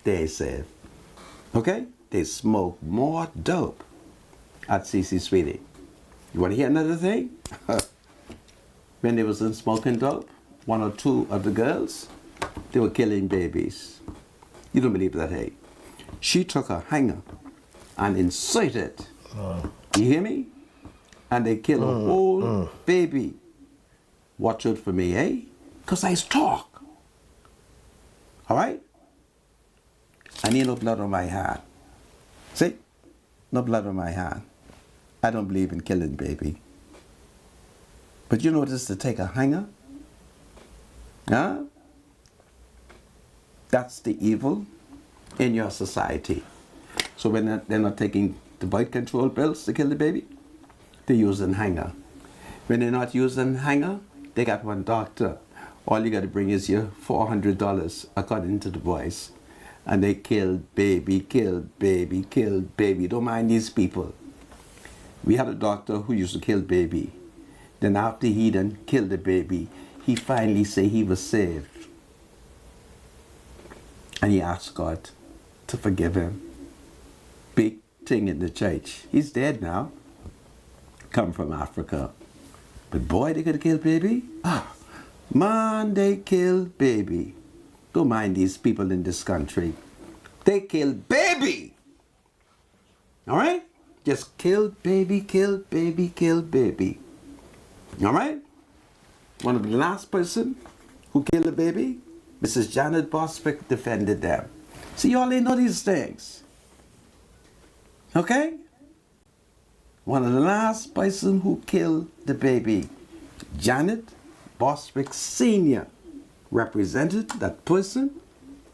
They say, okay? They smoke more dope at CC Sweeting. You want to hear another thing? When they was in smoking dope, one or two of the girls, they were killing babies. You don't believe that, hey? She took a hanger and inserted, you hear me? And they killed a whole baby. Watch out for me, eh? Because I talk. All right? I need no blood on my hand. See? No blood on my hand. I don't believe in killing baby. But you know what it is to take a hanger? Huh? That's the evil in your society. So when they're not taking the birth control pills to kill the baby, they're using hanger. When they're not using hanger, they got one doctor. All you got to bring is your $400, according to the boys. And they killed baby, killed baby, killed baby. Don't mind these people. We had a doctor who used to kill baby. Then after he done killed the baby, he finally said he was saved. And he asked God to forgive him. Big thing in the church. He's dead now. Come from Africa. But boy, they could kill baby. Man, they kill baby. Don't mind these people in this country. They kill baby. All right? Just kill baby, kill baby, kill baby. All right? One of the last person who killed a baby, Mrs. Janet Boswick defended them. See, y'all ain't know these things. Okay? One of the last person who killed the baby, Janet Boswick Sr., represented that person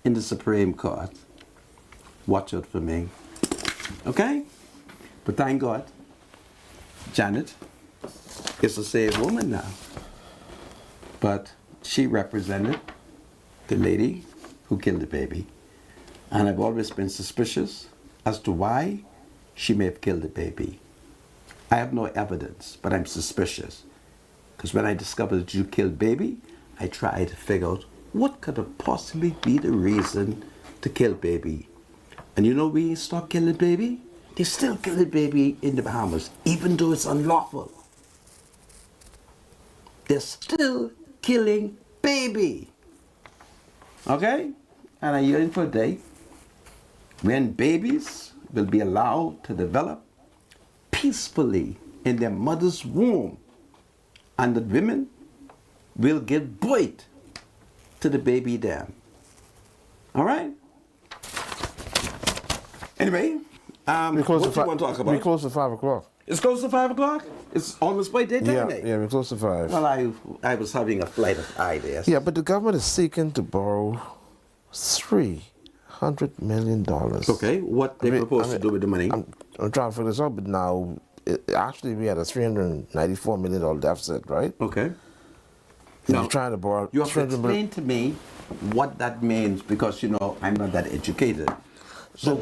in the Supreme Court. Watch out for me. Okay? But thank God, Janet is a saved woman now. But she represented the lady who killed the baby. And I've always been suspicious as to why she may have killed the baby. I have no evidence, but I'm suspicious. Because when I discovered that you killed baby, I tried to figure out what could have possibly be the reason to kill baby. And you know we stop killing baby? They still killing baby in the Bahamas, even though it's unlawful. They're still killing baby. Okay? And I'm yearning for a day when babies will be allowed to develop peacefully in their mother's womb, and that women will give birth to the baby there. All right? Anyway, what do you want to talk about? We're close to 5 o'clock. It's close to 5 o'clock? It's almost by daytime, eh? Yeah, we're close to 5. Well, I was having a flight of ideas. Yeah, but the government is seeking to borrow $300 million. Okay, what they propose to do with the money? I'm trying to figure this out, but now, actually, we had a $394 million deficit, right? Okay. Now, trying to borrow. You have to explain to me what that means, because, you know, I'm not that educated. So,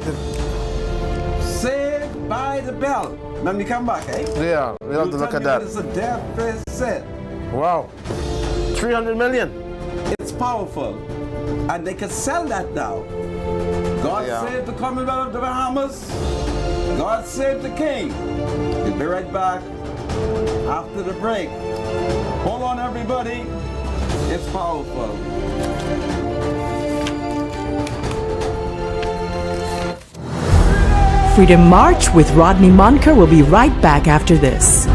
Saved by the Bell. When we come back, eh? Yeah, we have to look at that. It's a deficit. Wow. 300 million. It's powerful. And they can sell that now. God save the Commonwealth of the Bahamas. God save the King. We'll be right back after the break. Hold on, everybody. It's powerful. Freedom March with Rodney Munker will be right back after this.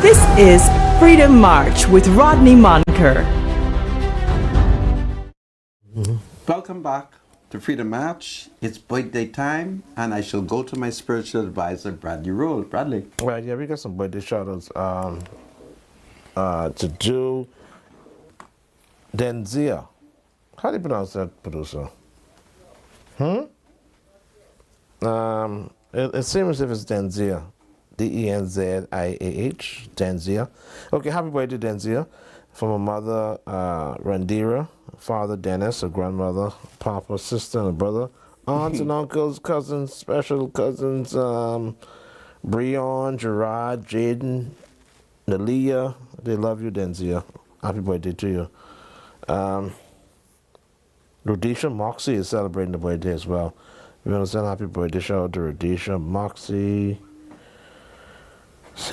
This is Freedom March with Rodney Monker. Welcome back to Freedom March. It's birthday time, and I shall go to my spiritual advisor, Bradley Roll. Bradley. Right, yeah, we got some birthday shout-outs to do. Denzia. How do you pronounce that, producer? It seems as if it's Denzia. Denziah. Denzia. Okay, happy birthday, Denzia. From a mother, Randira, father, Dennis, a grandmother, papa, sister, and a brother, aunts and uncles, cousins, special cousins, Breon, Gerard, Jaden, Nalia. They love you, Denzia. Happy birthday to you. Rhodesha Moxie is celebrating the birthday as well. We want to send happy birthday shout out to Rhodesha Moxie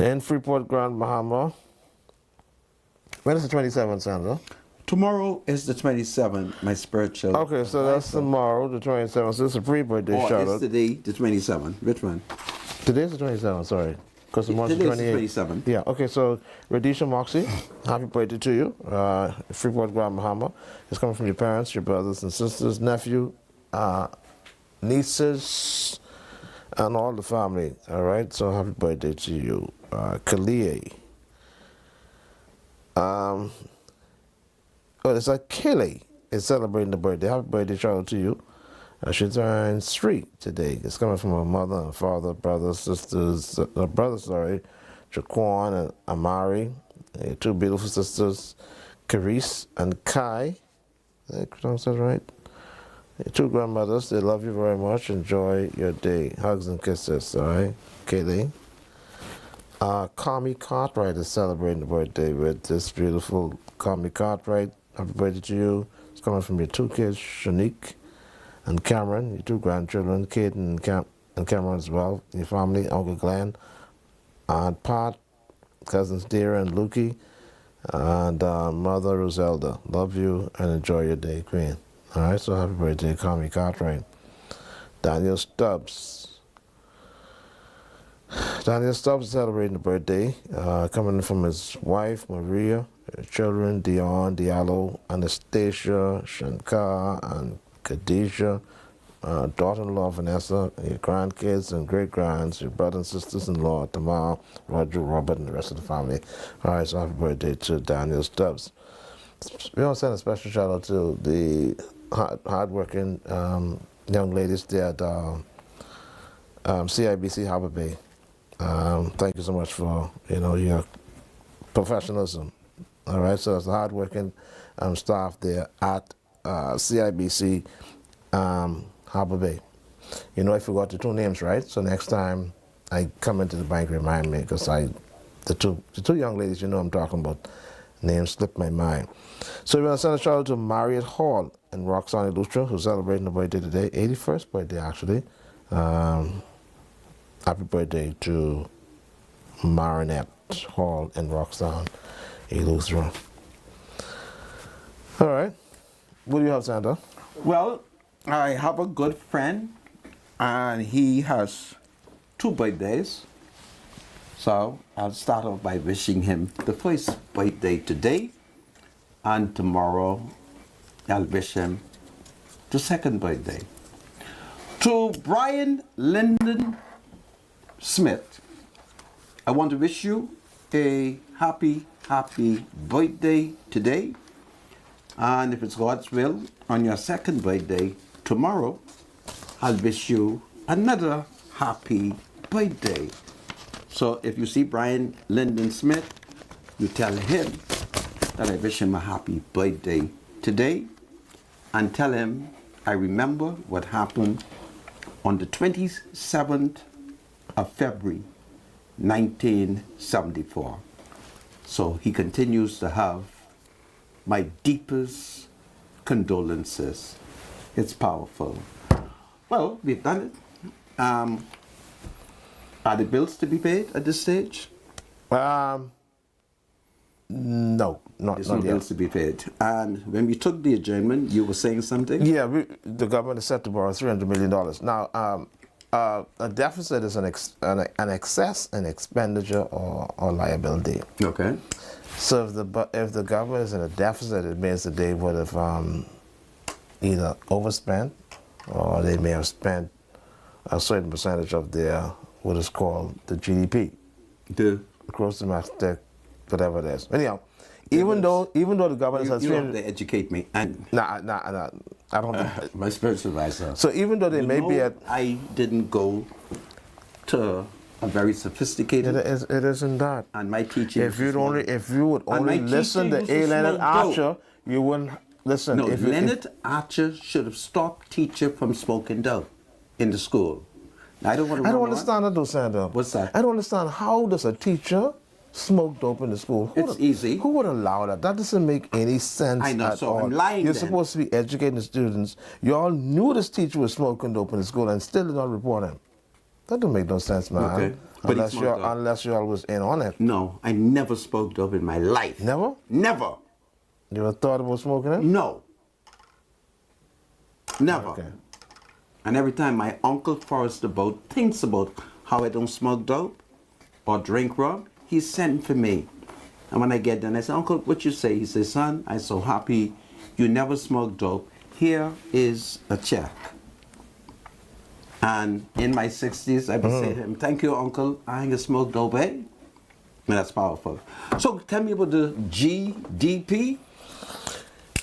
in Freeport, Grand Bahama. When is the 27th, Sandra? Tomorrow is the 27th, my spiritual. Okay, so that's tomorrow, the 27th. So it's a pre-birthday shout out. Or it's today, the 27th. Which one? Today's the 27th, sorry. Because tomorrow's the 28th. 27th. Yeah, okay, so Rhodesha Moxie, happy birthday to you. Freeport, Grand Bahama. It's coming from your parents, your brothers and sisters, nephew, nieces, and all the family. All right, so happy birthday to you. Kalie. It's like Kelly is celebrating the birthday. Happy birthday, shout out to you. She turns 3 today. It's coming from her mother and father, brothers, sisters, Jaquan and Amari, 2 beautiful sisters, Carice and Kai. Did I pronounce that right? 2 grandmothers. They love you very much. Enjoy your day. Hugs and kisses, all right? Kaylee. Kami Cartwright is celebrating the birthday with this beautiful Kami Cartwright. Happy birthday to you. It's coming from your 2 kids, Shanique and Cameron, your 2 grandchildren, Kate and Cameron as well, your family, Uncle Glenn, Aunt Pat, cousins Dara and Lukey, and Mother Roselda. Love you and enjoy your day, Queen. All right, so happy birthday, Kami Cartwright. Daniel Stubbs. Daniel Stubbs is celebrating the birthday, coming from his wife, Maria, children, Dion, Diallo, Anastasia, Shankar, and Khadijah, daughter-in-law Vanessa, your grandkids and great-grands, your brothers and sisters-in-law, Tamar, Roger, Robert, and the rest of the family. All right, so happy birthday to Daniel Stubbs. We want to send a special shout-out to the hard-working young ladies there at CIBC Harbor Bay. Thank you so much for your professionalism. All right, so it's the hard-working staff there at CIBC Harbor Bay. I forgot the 2 names, right? So next time I come into the bank, remind me, because the two young ladies I'm talking about, names slipped my mind. So we're going to send a shout out to Marriott Hall and Roxanne Lustra, who's celebrating the birthday today, 81st birthday actually. Happy birthday to Marinette Hall and Roxanne Lustra. All right. What do you have, Santa? Well, I have a good friend, and he has 2 birthdays. So I'll start off by wishing him the first birthday today, and tomorrow I'll wish him the second birthday. To Brian Lyndon Smith, I want to wish you a happy birthday today. And if it's God's will, on your second birthday tomorrow, I'll wish you another happy birthday. So if you see Brian Lyndon Smith, you tell him that I wish him a happy birthday today, and tell him I remember what happened on the 27th of February 1974. So he continues to have my deepest condolences. It's powerful. Well, we've done it. Are the bills to be paid at this stage? No, not There's no yet. bills to be paid. And when we took the adjournment, you were saying something? Yeah, the government is set to borrow $300 million. Now, A deficit is an excess in expenditure or liability. Okay. So if the government is in a deficit, it means that they would have either overspent or they may have spent a certain percentage of their what is called the GDP, The gross domestic, whatever it is. Anyhow, even though the government has you have to educate me. And I don't. my spiritual advisor. So even though they may be at, I didn't go to a very sophisticated. it isn't that. And my teaching. If you would only listen to A. Leonard Archer, you wouldn't listen. No, Leonard Archer should have stopped teacher from smoking dope in the school. Now, I don't want to. I don't understand that though, Sandra. What's that? I don't understand how does a teacher smoke dope in the school? It's easy. Who would allow that? That doesn't make any sense. I know. At So all. I'm lying. You're then. supposed to be educating the students. You all knew this teacher was smoking dope in the school and still did not report him. That don't make no sense, man. Okay. But Unless you was in on it. No, I never smoked dope in my life. Never? Never. You ever thought about smoking it? No. Never. Okay. And every time my uncle Forrester Boat thinks about how I don't smoke dope or drink rum, he's sending for me. And when I get done, I say, Uncle, what you say? He says, son, I'm so happy you never smoked dope. Here is a check. And in my 60s, I would say to him, thank you, Uncle. I ain't gonna smoke dope, eh? And that's powerful. So tell me about the GDP.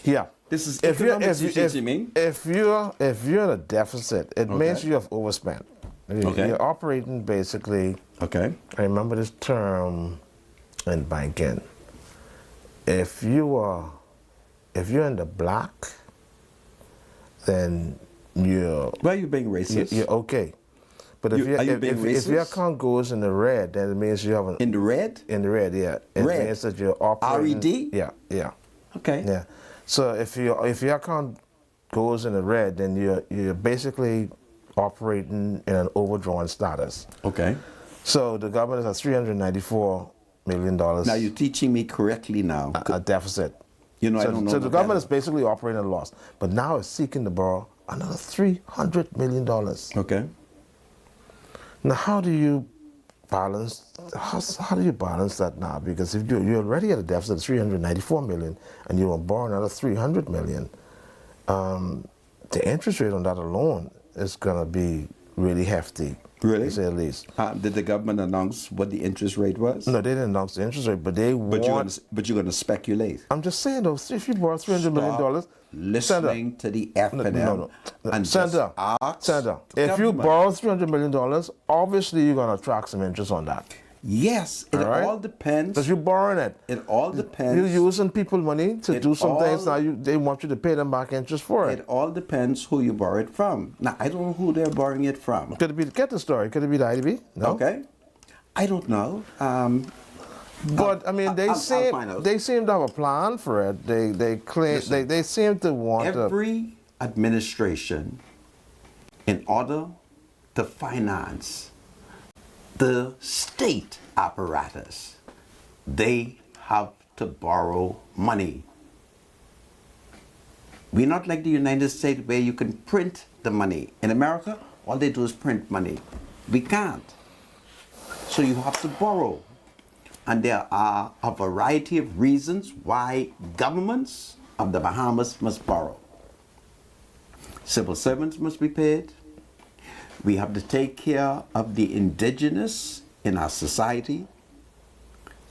Yeah. This is if you're in a deficit, it means you have overspent. Okay. You're operating basically. Okay. I remember this term in banking. If you're in the black, then you're. Why are you being racist? You're okay. But if your account goes in the red, then it means you have an. In the red? In the red, yeah. It Red. means that you're operating. RED? Yeah. Okay. Yeah. So if your account goes in the red, then you're basically operating in an overdrawn status. Okay. So the government has $394 million. Now you're teaching me correctly now. A deficit. You know, I don't know. So the government is basically operating at a loss, but now it's seeking to borrow another $300 million. Okay. Now, how do you balance? How do you balance that now? Because if you're already at a deficit of $394 million, and you want to borrow another $300 million, the interest rate on that alone is going to be really hefty. Really? To say the least. Did the government announce what the interest rate was? No, they didn't announce the interest rate, but they But you're going to speculate. I'm just saying, though, if you borrow $300 million, listening to the FNM. No. And Senator, if you borrow $300 million, obviously you're going to attract some interest on that. Yes, it all depends. Because you're borrowing it. It all depends. You're using people's money to do some things. Now they want you to pay them back interest for it. It all depends who you borrow it from. Now, I don't know who they're borrowing it from. Could it be, get the story, could it be the IDB? No? Okay. I don't know. But I mean, they seem to have a plan for it. They claim. Listen, they seem to want every administration, in order to finance the state apparatus, they have to borrow money. We're not like the United States where you can print the money. In America, all they do is print money. We can't. So you have to borrow. And there are a variety of reasons why governments of the Bahamas must borrow. Civil servants must be paid. We have to take care of the indigenous in our society.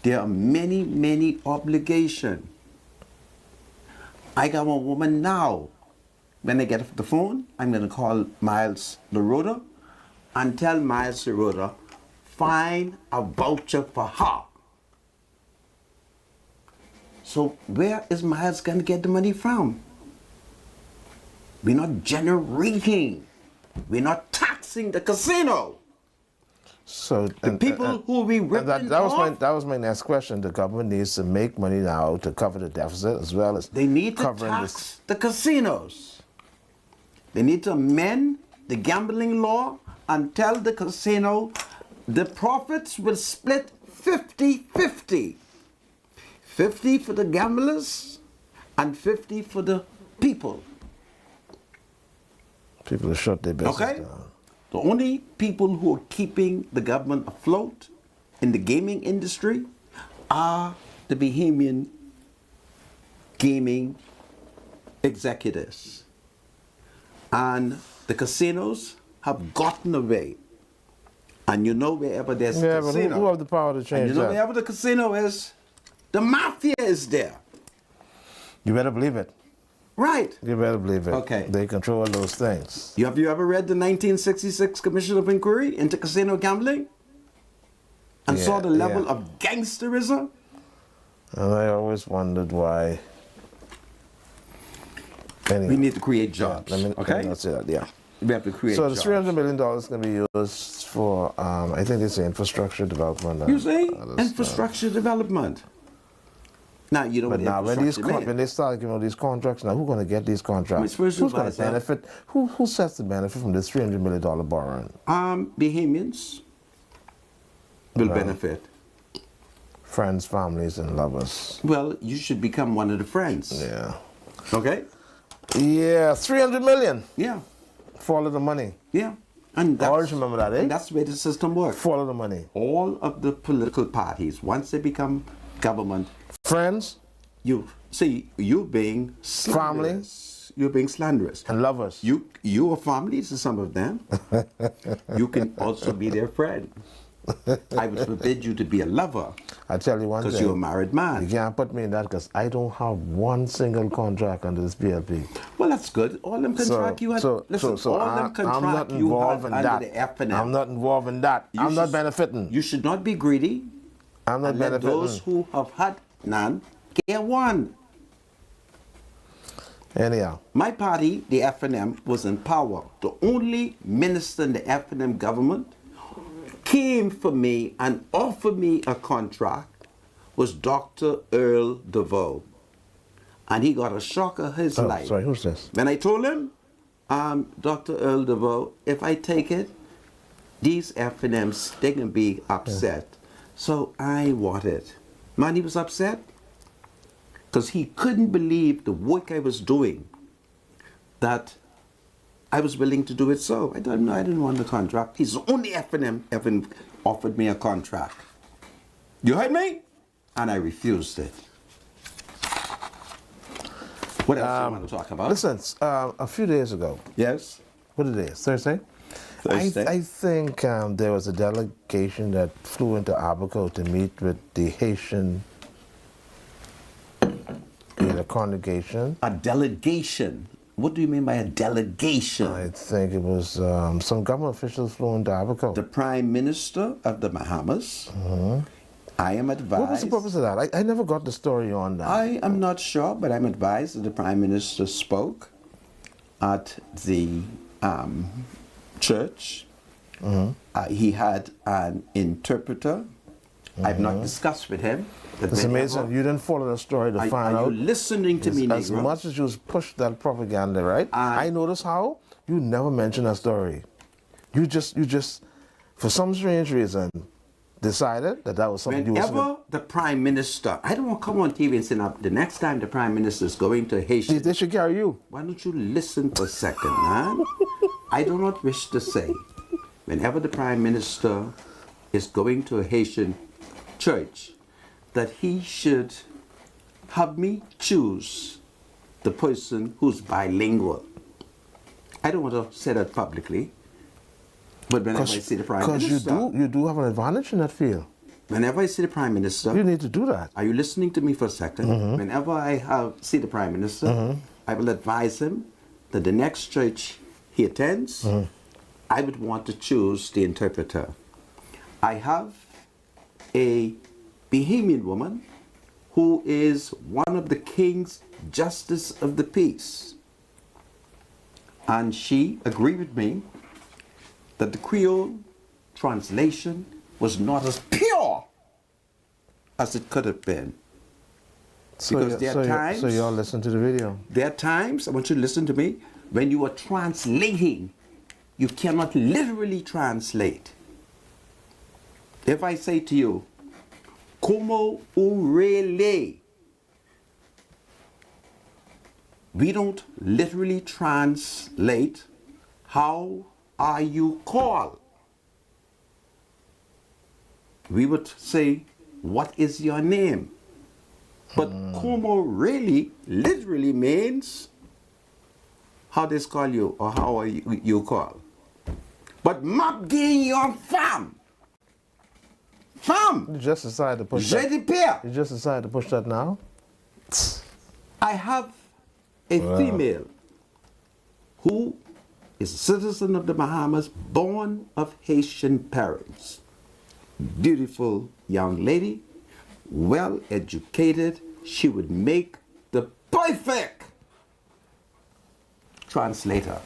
There are many, many obligations. I got one woman now. When I get off the phone, I'm going to call Miles LaRoda and tell Miles LaRoda, find a voucher for her. So where is Miles going to get the money from? We're not generating. We're not taxing the casino. So the people who we ripping that was my next question. The government needs to make money now to cover the deficit as well as they need to tax the casinos. They need to amend the gambling law and tell the casino the profits will split 50-50. 50 for the gamblers and 50 for the people. People are shut their business down. The only people who are keeping the government afloat in the gaming industry are the Bahamian gaming executives. And the casinos have gotten away. And you know wherever there's a casino, but who have the power to change and you know that? wherever the casino is, the mafia is there. You better believe it. Right. You better believe it. Okay. They control those things. Have you ever read the 1966 Commission of Inquiry into casino gambling? And saw the level of gangsterism? And I always wondered why. Anyway. We need to create jobs. Okay? That's it, yeah. We have to create so jobs. the $300 million is going to be used for, I think it's infrastructure development. You see? Infrastructure development. Now, you know but what now, infrastructure when they start giving all these contracts, now who's going to get these contracts? Who's going to benefit? Who sets the benefit from this $300 million borrowing? Bahamians will benefit. Friends, families, and lovers. Well, you should become one of the friends. Yeah. Okay? Yeah, $300 million. Yeah. Follow the money. Yeah. And that's, always remember that, eh? That's the way the system works. Follow the money. All of the political parties, once they become government, friends, you being slanderous. Family, you're being slanderous. And lovers. You are family to some of them. You can also be their friend. I would forbid you to be a lover. I tell you one thing. Because you're a married man. You can't put me in that because I don't have one single contract under this PLP. Well, that's good. All them contract you had. So them contract I'm not you involved had in under that. the F&M. I'm not involved in that. I'm not benefiting. You should not be greedy. I'm not benefiting. Let those who have had none get one. Anyhow. My party, the F&M, was in power. The only minister in the F&M government came for me and offered me a contract was Dr. Earl DeVoe. And he got a shock of his life. Sorry, who's this? When I told him, Dr. Earl DeVoe, if I take it, these F&Ms, they can be upset. Yeah. So I wanted. Man, he was upset because he couldn't believe the work I was doing, that I was willing to do it so. I told him, no, I didn't want the contract. He's the only F&M ever offered me a contract. You heard me? And I refused it. What else do you want to talk about? Listen, a few days ago. Yes? What is it? Thursday? Thursday. I think there was a delegation that flew into Abaco to meet with the Haitian congregation. A delegation? What do you mean by a delegation? I think it was some government officials flew into Abaco. The Prime Minister of the Bahamas. Mm-hmm. I am advised. What was the purpose of that? I never got the story on that. I am not sure, but I'm advised that the Prime Minister spoke at the church. Mm-hmm. He had an interpreter. Mm-hmm. I've not discussed with him. It's amazing. You didn't follow the story to find out. Are you listening to me, Negro? As much as you pushed that propaganda, right? I noticed how you never mentioned a story. You just, for some strange reason, decided that was something you was. Whenever the Prime Minister, I don't want to come on TV and say, now, the next time the Prime Minister is going to Haiti. They should carry you. Why don't you listen for a second, man? I do not wish to say, whenever the Prime Minister is going to a Haitian church, that he should have me choose the person who's bilingual. I don't want to say that publicly, but whenever I see the Prime Minister... Because you do have an advantage in that field. Whenever I see the Prime Minister... You need to do that. Are you listening to me for a second? Mm-hmm. Whenever I see the Prime Minister, mm-hmm. I will advise him that the next church he attends, mm-hmm. I would want to choose the interpreter. I have a Bahamian woman who is one of the King's Justice of the Peace. And she agreed with me that the Creole translation was not as pure as it could have been. Because there are times... So you all listen to the video. There are times, I want you to listen to me, when you are translating, you cannot literally translate. If I say to you, Como urele, we don't literally translate how are you called? We would say, what is your name? But como really, literally means how they call you or how are you called. But map gain your fam. Fam. You just decided to push Je that. dépêche. You just decided to push that now? I have a female who is a citizen of the Bahamas, born of Haitian parents. Beautiful young lady, well educated. She would make the perfect translator.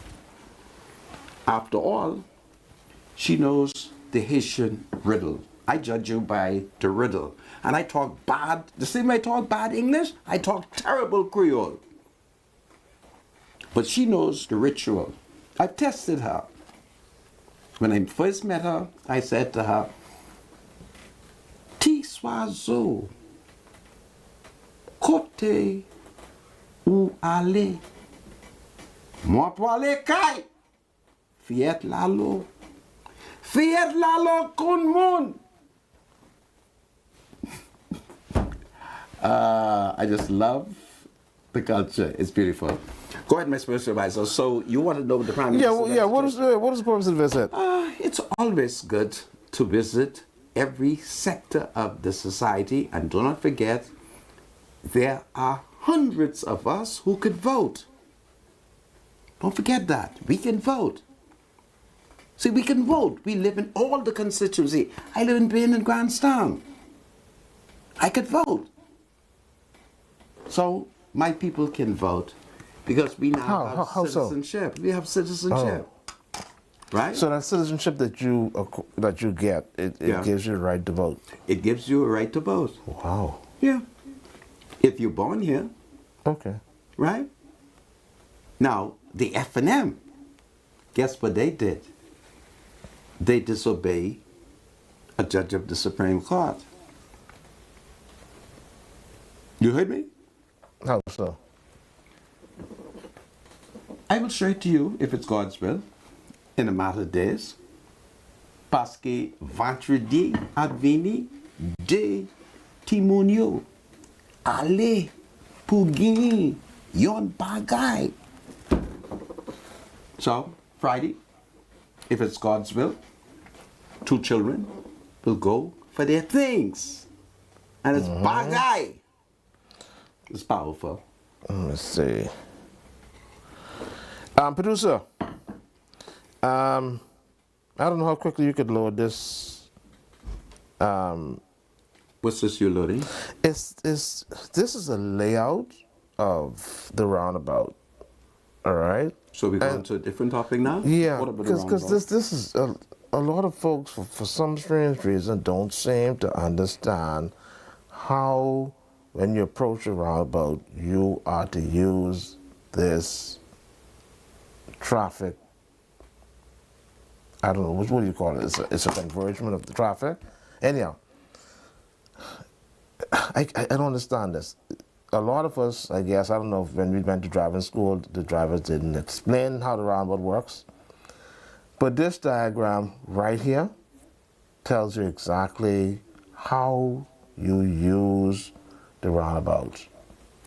After all, she knows the Haitian riddle. I judge you by the riddle. And I talk bad, the same way I talk bad English, I talk terrible Creole. But she knows the ritual. I've tested her. When I first met her, I said to her, Ti soiseau, côté ou aller? Moi pour aller kay, fiet lalo. Fiet lalo kon moun. I just love the culture. It's beautiful. Go ahead, my spiritual advisor. So you want to know the Prime Minister? Yeah. What is the purpose of the visit? It's always good to visit every sector of the society, and do not forget, there are hundreds of us who could vote. Don't forget that. We can vote. See, we can vote. We live in all the constituency. I live in Bain and Grandstown. I could vote. So my people can vote because we now have citizenship. We have citizenship. Right? So that citizenship that you get, it gives you the right to vote. It gives you a right to vote. Wow. Yeah. If you're born here. Okay. Right? Now, the F&M, guess what they did? They disobey a judge of the Supreme Court. You heard me? How so? I will show it to you, if it's God's will, in a matter of days. Parce que vendredi adveni de timonio. Ale pour gagner yon bagay. So, Friday, if it's God's will, 2 children will go for their things. And it's bagay. It's powerful. Let me see. Producer, I don't know how quickly you could load this. What's this you're loading? This is a layout of the roundabout. All right. So we're going to a different topic now? Yeah, What about the because roundabout? this is a lot of folks for some strange reason don't seem to understand how, when you approach a roundabout, you are to use this traffic. I don't know, what do you call it? It's a convergence of the traffic. Anyhow, I don't understand this. A lot of us, I guess, I don't know if when we went to driving school, the drivers didn't explain how the roundabout works. But this diagram right here tells you exactly how you use the roundabout.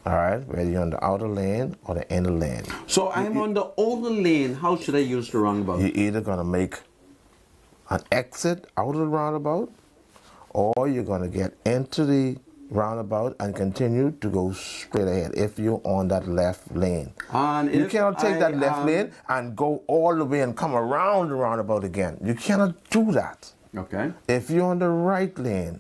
All right, whether you're on the outer lane or the inner lane. So I'm on the outer lane. How should I use the roundabout? You're either going to make an exit out of the roundabout, or you're going to get into the roundabout and continue to go straight ahead if you're on that left lane. And you cannot take that left lane and go all the way and come around the roundabout again. You cannot do that. Okay. If you're on the right lane,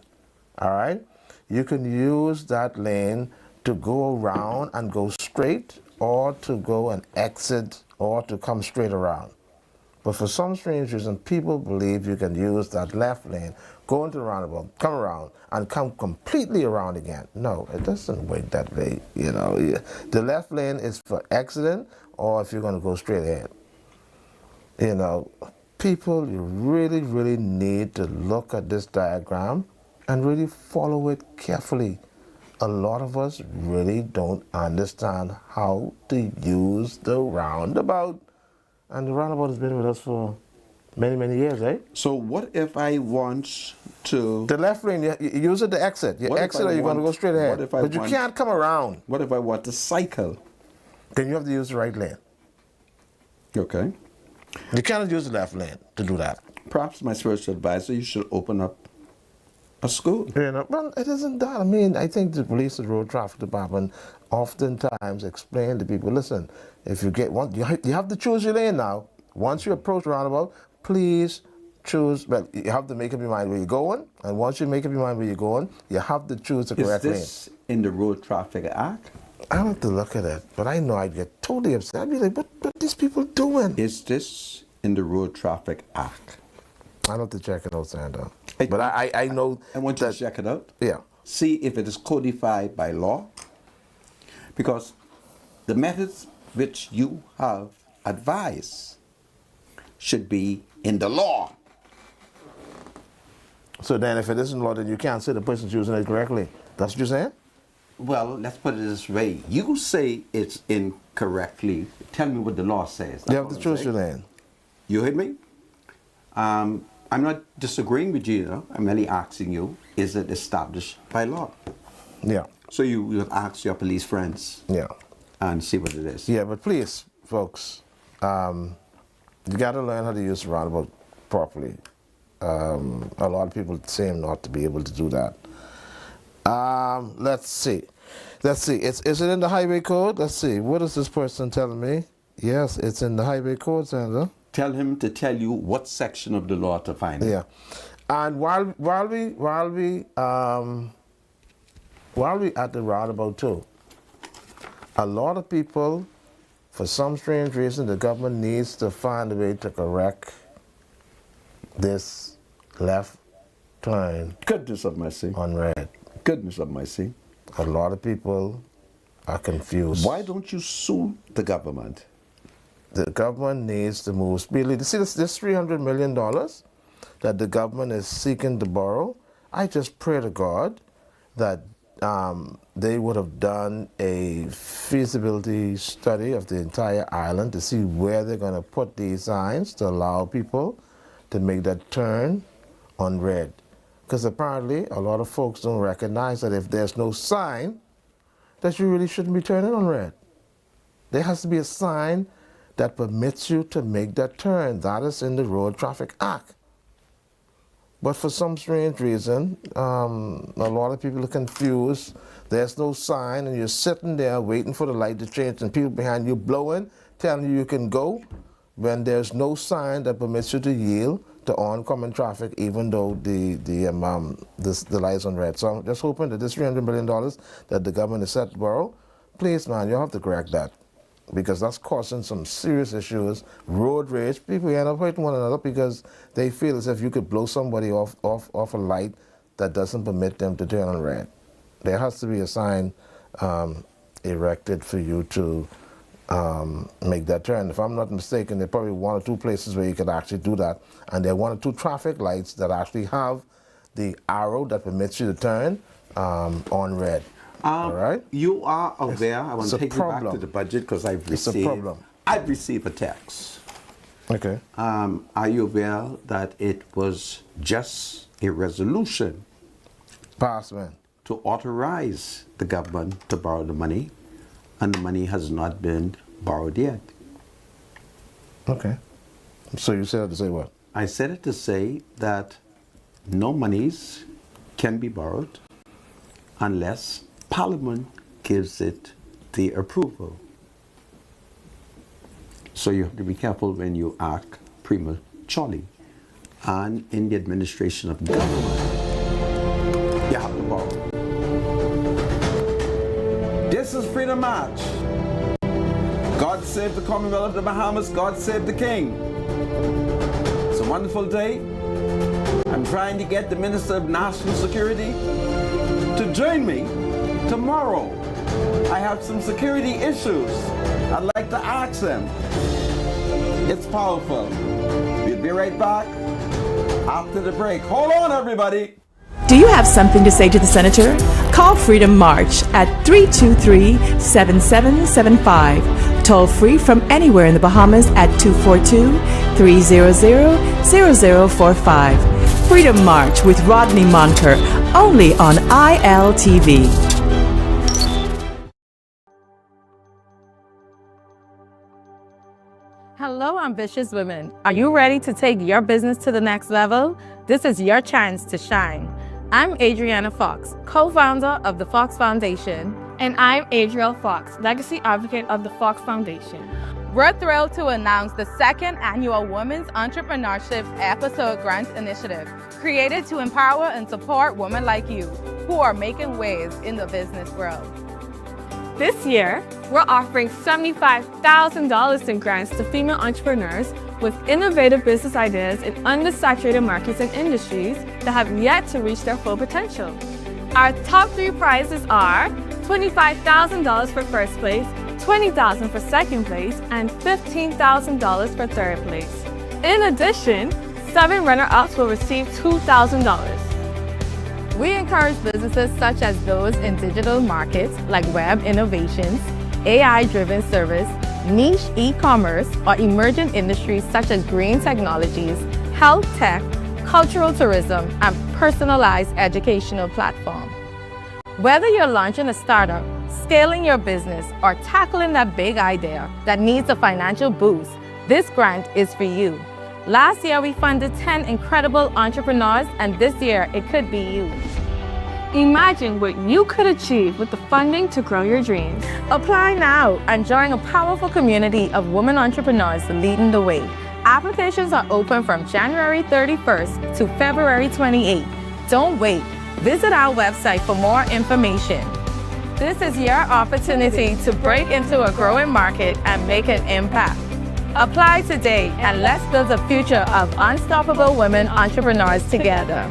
all right, you can use that lane to go around and go straight, or to go and exit, or to come straight around. But for some strange reason, people believe you can use that left lane, go into the roundabout, come around, and come completely around again. No, it doesn't work that way. You know, the left lane is for exiting, or if you're going to go straight ahead. You know, people, you really, really need to look at this diagram and really follow it carefully. A lot of us really don't understand how to use the roundabout. And the roundabout has been with us for many years, right? So what if I want to... The left lane, you use it to exit. You What if exit I or you're going to want- go straight ahead. what if I But you want- can't come around. What if I want to cycle? Then you have to use the right lane. Okay. You cannot use the left lane to do that. Perhaps my spiritual advisor, you should open up a school. You know, well, it isn't that. I mean, I think the police and road traffic department oftentimes explain to people, listen, if you get one, you have to choose your lane now. Once you approach the roundabout, please choose, well, you have to make up your mind where you're going, and once you make up your mind where you're going, you have to choose the correct lane. Is this in the Road Traffic Act? I have to look at it, but I know I'd get totally upset. I'd be like, what are these people doing? Is this in the Road Traffic Act? I'll have to check it out, Sandra. But I know I want you to check it out. Yeah. See if it is codified by law. Because the methods which you have advised should be in the law. So then if it isn't law, then you can't say the person's using it correctly. That's what you're saying? Well, let's put it this way. You say it's incorrectly. Tell me what the law says. You have to choose your lane. You heard me? I'm not disagreeing with you, know? I'm only asking you, is it established by law? Yeah. So you have asked your police friends. Yeah. And see what it is. Yeah, but please, folks, you got to learn how to use the roundabout properly. A lot of people seem not to be able to do that. Let's see. Is it in the highway code? Let's see. What is this person telling me? Yes, it's in the highway code, Sandra. Tell him to tell you what section of the law to find it. Yeah. And while we at the roundabout too, a lot of people, for some strange reason, the government needs to find a way to correct this left turn. Goodness of mercy. On red. Goodness of mercy. A lot of people are confused. Why don't you sue the government? The government needs to move speedily. See this $300 million that the government is seeking to borrow? I just pray to God that they would have done a feasibility study of the entire island to see where they're going to put these signs to allow people to make that turn on red. Because apparently a lot of folks don't recognize that if there's no sign, that you really shouldn't be turning on red. There has to be a sign that permits you to make that turn. That is in the Road Traffic Act. But for some strange reason, a lot of people are confused. There's no sign, and you're sitting there waiting for the light to change, and people behind you blowing, telling you can go, when there's no sign that permits you to yield to oncoming traffic, even though the light's on red. So I'm just hoping that this $300 million that the government is set to borrow, please, man, you'll have to correct that. Because that's causing some serious issues, road rage. People end up hurting one another because they feel as if you could blow somebody off a light that doesn't permit them to turn on red. There has to be a sign erected for you to make that turn. If I'm not mistaken, there are probably one or two places where you could actually do that. And there are one or two traffic lights that actually have the arrow that permits you to turn on red. All right. You are aware. I want to take you back to the budget because I've received a text. Okay. Are you aware that it was just a resolution passed, man, to authorize the government to borrow the money, and the money has not been borrowed yet? Okay. So you said it to say what? I said it to say that no monies can be borrowed unless Parliament gives it the approval. So you have to be careful when you act prematurely. And in the administration of government, you have to borrow. This is Freedom March. God save the Commonwealth of the Bahamas. God save the King. It's a wonderful day. I'm trying to get the Minister of National Security to join me tomorrow. I have some security issues I'd like to ask them. It's powerful. We'll be right back after the break. Hold on, everybody. Do you have something to say to the Senator? Call Freedom March at 323-7775. Toll free from anywhere in the Bahamas at 242 833-300-0045. Freedom March with Rodney Munker, only on ILTV. Hello, ambitious women. Are you ready to take your business to the next level? This is your chance to shine. I'm Adriana Fox, co-founder of the Fox Foundation. And I'm Adriel Fox, legacy advocate of the Fox Foundation. We're thrilled to announce the second annual Women's Entrepreneurship Episode Grant Initiative, created to empower and support women like you who are making waves in the business world. This year, we're offering $75,000 in grants to female entrepreneurs with innovative business ideas in undersaturated markets and industries that have yet to reach their full potential. Our top 3 prizes are $25,000 for first place, $20,000 for second place, and $15,000 for third place. In addition, 7 runner-ups will receive $2,000. We encourage businesses such as those in digital markets like web innovations, AI-driven service, niche e-commerce, or emerging industries such as green technologies, health tech, cultural tourism, and personalized educational platform. Whether you're launching a startup, scaling your business, or tackling that big idea that needs a financial boost, this grant is for you. Last year, we funded 10 incredible entrepreneurs, and this year, it could be you. Imagine what you could achieve with the funding to grow your dreams. Apply now and join a powerful community of women entrepreneurs leading the way. Applications are open from January 31st to February 28th. Don't wait. Visit our website for more information. This is your opportunity to break into a growing market and make an impact. Apply today and let's build a future of unstoppable women entrepreneurs together.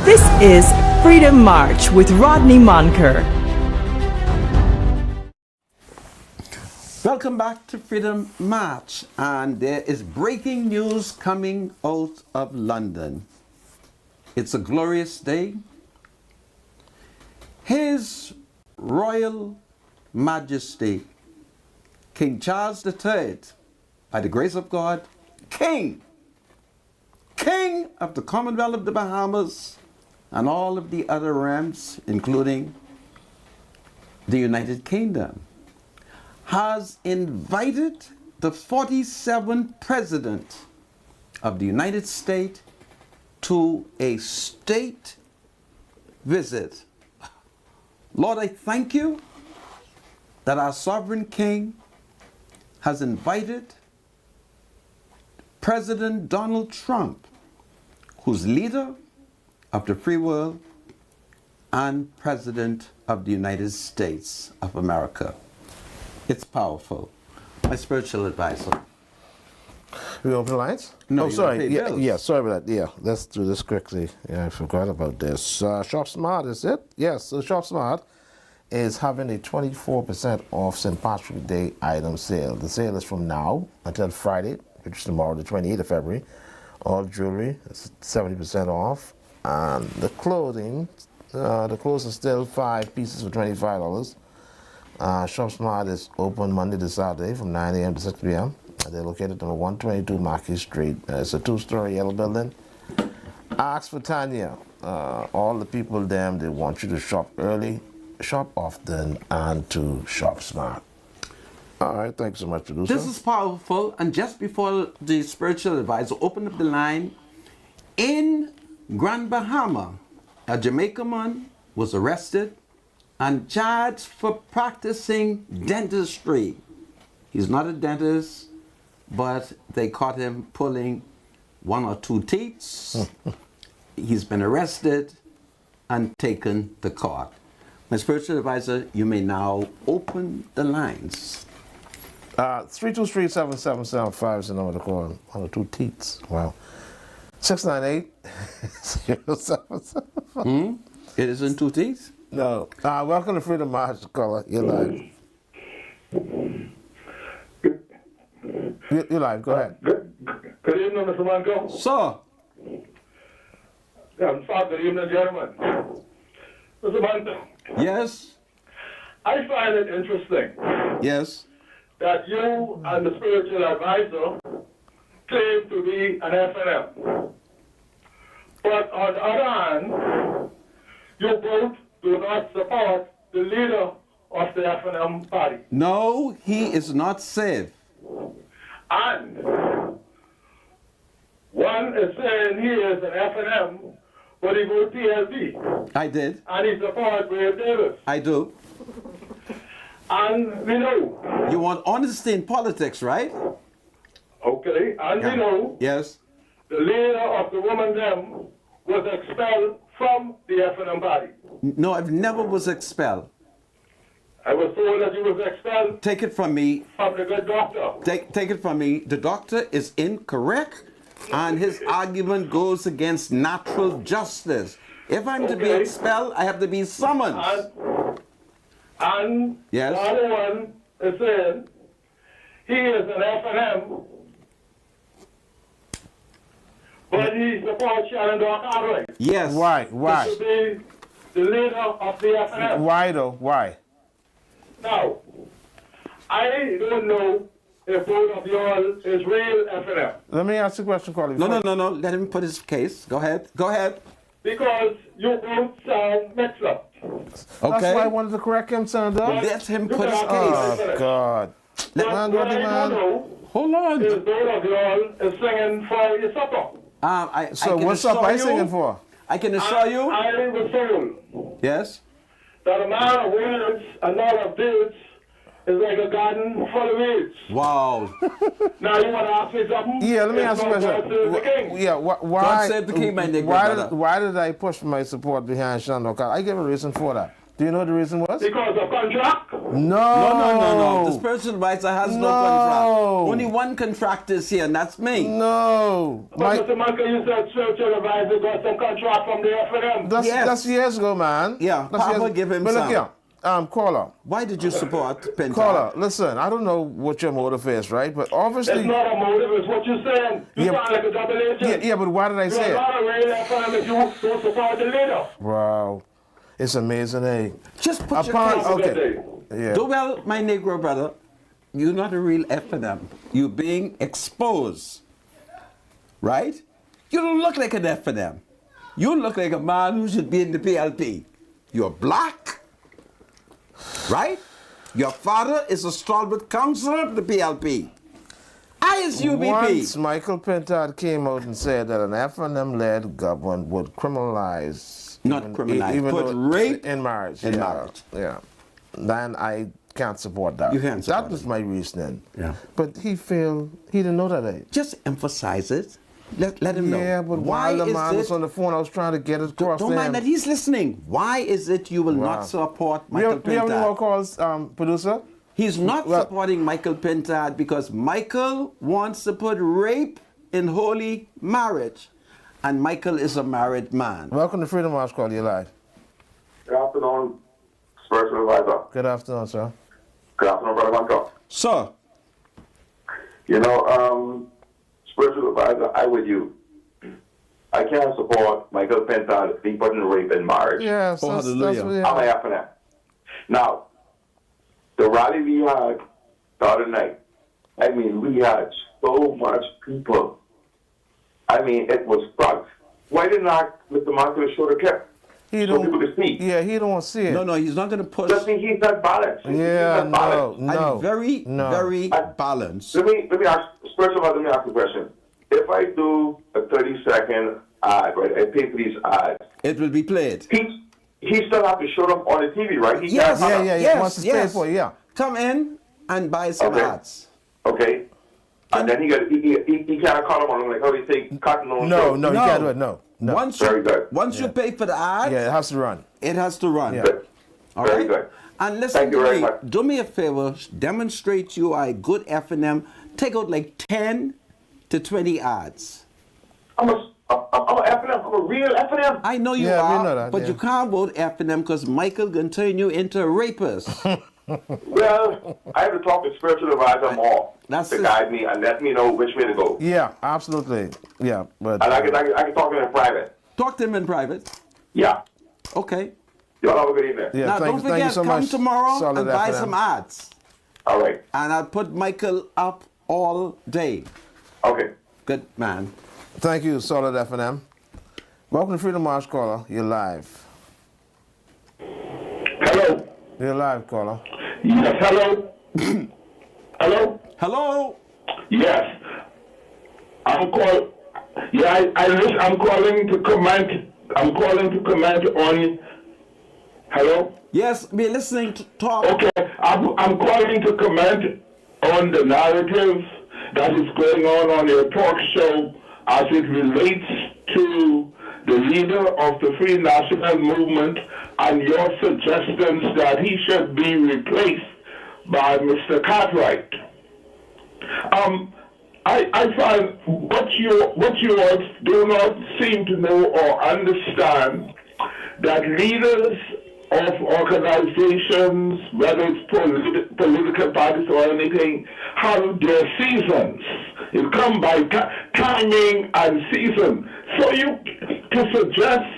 This is Freedom March with Rodney Monker. Welcome back to Freedom March, and there is breaking news coming out of London. It's a glorious day. His Royal Majesty, King Charles III, by the grace of God, King of the Commonwealth of the Bahamas and all of the other realms, including the United Kingdom, has invited the 47th President of the United States to a state visit. Lord, I thank you that our sovereign King has invited President Donald Trump, who's leader of the free world and President of the United States of America. It's powerful. My spiritual advisor. We open the lines? No, oh, you sorry. gotta pay bills. Yeah, sorry about that. Yeah, let's do this quickly. Yeah, I forgot about this. Shop Smart, is it? Yes, so Shop Smart is having a 24% off St. Patrick's Day item sale. The sale is from now until Friday, which is tomorrow, the 28th of February. All jewelry is 70% off. And the clothing, the clothes are still 5 pieces for $25. Shop Smart is open Monday to Saturday from 9 a.m. to 6 p.m. They're located on 122 Marquis Street. It's a 2-story yellow building. Ask for Tanya. All the people there, they want you to shop early, shop often, and to shop smart. All right, thanks so much, producer. This is powerful. And just before the spiritual advisor opened up the line, in Grand Bahama, a Jamaican man was arrested and charged for practicing dentistry. He's not a dentist, but they caught him pulling 1 or 2 teeth. He's been arrested and taken to court. My spiritual advisor, you may now open the lines. 323-7775 is the number to call. 1 or 2 teeth. Wow. 698-0775. It is in 2 teeth? No. Welcome to Freedom March, caller. You're live. You're live. Go ahead. Good evening, Mr. Manco. Sir. Good evening, gentlemen. Mr. Manco. Yes. I find it interesting. Yes. That you and the spiritual advisor claim to be an FNM. But on the other hand, you both do not support the leader of the FNM party. No, he is not saved. And one is saying he is an FNM, but he voted PLP. I did. And he supports Brave Davis. I do. And we know. You want honesty in politics, right? Okay, and we know. Yes. The leader of the woman them was expelled from the FNM party. No, I've never was expelled. I was told that he was expelled. Take it from me. From the good doctor. Take it from me. The doctor is incorrect, and his argument goes against natural justice. If I'm to be expelled, I have to be summoned. And yes. The other one is saying he is an FNM, but he supports Shannon Dock. Yes. Why? To be the leader of the FNM. Why though? Why? Now, I don't know if both of y'all is real FNM. Let me ask you a question, Carly. No. Let him put his case. Go ahead. Because you both sound mixed up. That's why I wanted to correct him, Senator. Let him put his case. Oh, God. Hold on. Is both of y'all is singing for your supper. So what's up I singing for? I can assure you. I was told. Yes. That a man of words and not of deeds is like a garden full of weeds. Wow. Now you want to ask me something? Yeah, let me ask you a question. Yeah, why? God save the king, my nigga. Why did I push my support behind Shannon O'Connor? I gave a reason for that. Do you know what the reason was? Because of contract. No. The spiritual advisor has no contract. Only one contract is here, and that's me. No. But Mr. Michael, you said spiritual advisor got some contract from the FNM. That's years ago, man. Yeah, that's Papa give him but some. Look here, caller. Why did you support Pentad? Caller, listen, I don't know what your motive is, right? But obviously... It's not a motive, it's what you're saying. You sound like a double agent. Yeah, but why did I say it? You're not a real FNM if you don't support the leader. Wow. It's amazing, eh? Just put your case. Okay. Yeah. Do well, my Negro brother. You're not a real FNM. You're being exposed. Right? You don't look like an FNM. You look like a man who should be in the PLP. You're black. Right? Your father is a stalwart counselor of the PLP. ISUBP. Once Michael Pentad came out and said that an FNM-led government would criminalize... Not criminalize, put rape in marriage. In marriage. Yeah. Then I can't support that. You can't support that was my reasoning. Yeah. But he didn't know that. Eh? Just emphasize it. Let him know. Yeah, but while the man was on the phone, I was trying to get it across. Don't mind that he's listening. Why is it you will not support Michael Pentad? We have any more calls, producer? He's not supporting Michael Pentad because Michael wants to put rape in holy marriage. And Michael is a married man. Welcome to Freedom March Call. You're live. Good afternoon, spiritual advisor. Good afternoon, sir. Good afternoon, Brother Michael. Sir. You know, spiritual advisor, I with you. I can't support Michael Pentad being put in rape in marriage. Yes, hallelujah. I'm a FNM. Now, the rally we had the other night, I mean, we had so much people. I mean, it was fun. Why didn't Mr. Michael show the clip? So people could see. Yeah, he don't see it. No, he's not going to push. Just think he's not balanced. Yeah, no. I'm very balanced. Let me ask, spiritual advisor, let me ask you a question. If I do a 30-second ad, right, I pay for these ads. It will be played. He still have to show them on the TV, right? Yes. Come in and buy some ads. Okay. And then he can't call him on like how they say cotton on. No, you can't do it. No. Very good. Once you pay for the ad, it has to run. It has to run. Yeah. All Very right? good. And listen to me. Do me a favor. Demonstrate you are a good FNM. Take out like 10 to 20 ads. I'm a FNM. I'm a real FNM. I know you are, but you can't vote FNM because Michael can turn you into a rapist. Well, I have to talk to spiritual advisor more to guide me and let me know which way to go. Yeah, absolutely. Yeah, but and I can talk to him in private. Talk to him in private. Yeah. Okay. Y'all have a good evening. Yeah, now don't forget, come tomorrow and buy some ads. All right. And I'll put Michael up all day. Okay. Good man. Thank you, Solid FNM. Welcome to Freedom March, caller. You're live. Hello. You're live, caller. Yes, hello. Hello. Hello. Yes. I'm calling to comment. I'm calling to comment on. Hello. Yes, we're listening to talk. Okay, I'm calling to comment on the narrative that is going on your talk show as it relates to the leader of the Free National Movement and your suggestions that he should be replaced by Mr. Cartwright. I find what you all do not seem to know or understand that leaders of organizations, whether it's political parties or anything, have their seasons. It comes by timing and season. So to suggest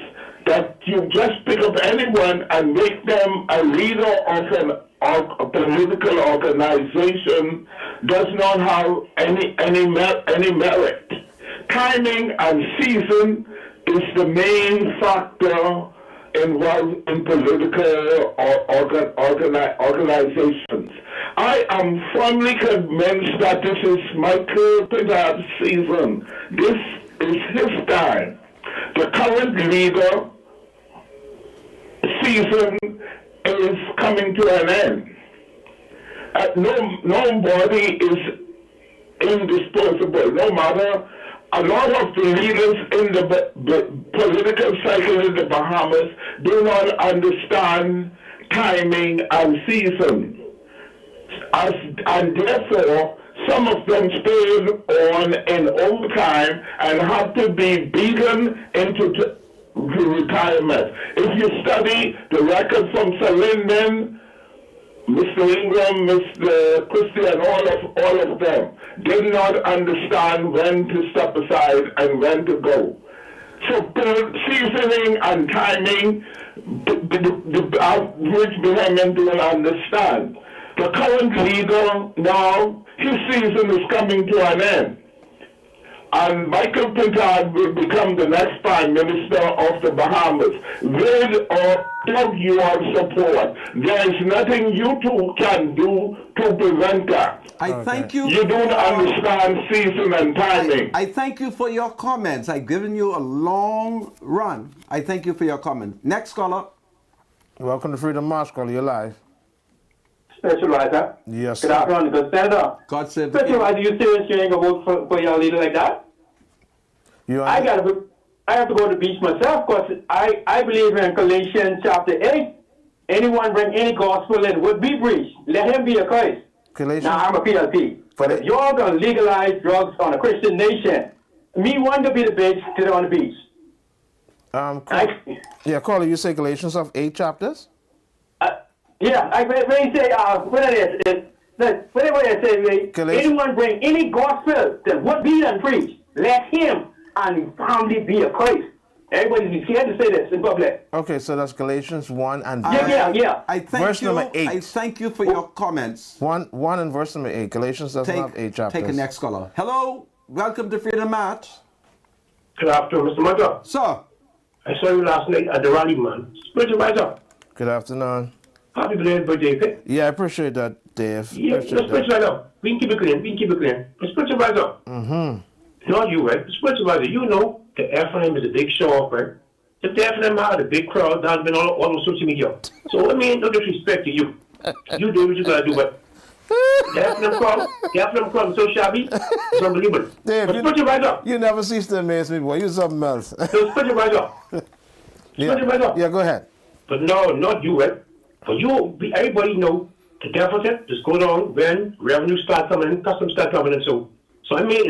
that you just pick up anyone and make them a leader of a political organization does not have any merit. Timing and season is the main factor involved in political organizations. I am firmly convinced that this is Michael Pentad's season. This is his time. The current leader season is coming to an end. Nobody is indisposable, no matter. A lot of the leaders in the political cycle in the Bahamas do not understand timing, and season. And therefore, some of them stayed on in overtime and had to be beaten into retirement. If you study the record from Sir Lyndon, Mr. Ingram, Mr. Christie, and all of them did not understand when to step aside and when to go. So seasoning and timing, the average Bahamian don't understand. The current leader now, his season is coming to an end. And Michael Pintard will become the next Prime Minister of the Bahamas. With or without your support, there is nothing you two can do to prevent that. I thank you. You don't understand season and timing. I thank you for your comments. I've given you a long run. I thank you for your comment. Next caller. Welcome to Freedom March, caller. You're live. Special Riser. Yes, Good afternoon, good Senator. God save the Special Riser, you serious you ain't gonna vote for your leader like that? I have to go to the beach myself because I believe in Galatians chapter 8. Anyone bring any gospel in would be breached. Let him be accursed. Now I'm a PLP. But if you're gonna legalize drugs on a Christian nation, me want to be the bitch to on the beach. Caller, you say Galatians of 8 chapters? Yeah, when you say, what it is, whatever it says, anyone bring any gospel that would be done preached, let him and family be a Christ. Everybody's scared to say this in public. Okay, so that's Galatians 1 and Yeah. I thank verse you. number 8. I thank you for your comments. 1 and verse number 8. Galatians doesn't have 8 chapters. Take a next caller. Hello, welcome to Freedom March. Good afternoon, Mr. Mother. Sir. I saw you last night at the rally, man. Spiritual Riser. Good afternoon. Happy belated birthday, okay? Yeah, I appreciate that, Dave. Yeah, Spiritual Riser. We can keep it clean. Spiritual Riser. Mm-hmm. Not you, right? Spiritual Riser, you know the FNM is a big show off, right? If the FNM had a big crowd, that's been all over social media. So, I mean, no disrespect to you. You do what you gotta do, but the FNM crowd is so shabby, it's unbelievable. Dave, Spiritual Riser. You never cease to amaze me, boy. You're something else. So, Spiritual Riser. Yeah, go ahead. But no, not you, right? For you, everybody know the deficit just go down when revenue start coming in, customs start coming in. So I mean,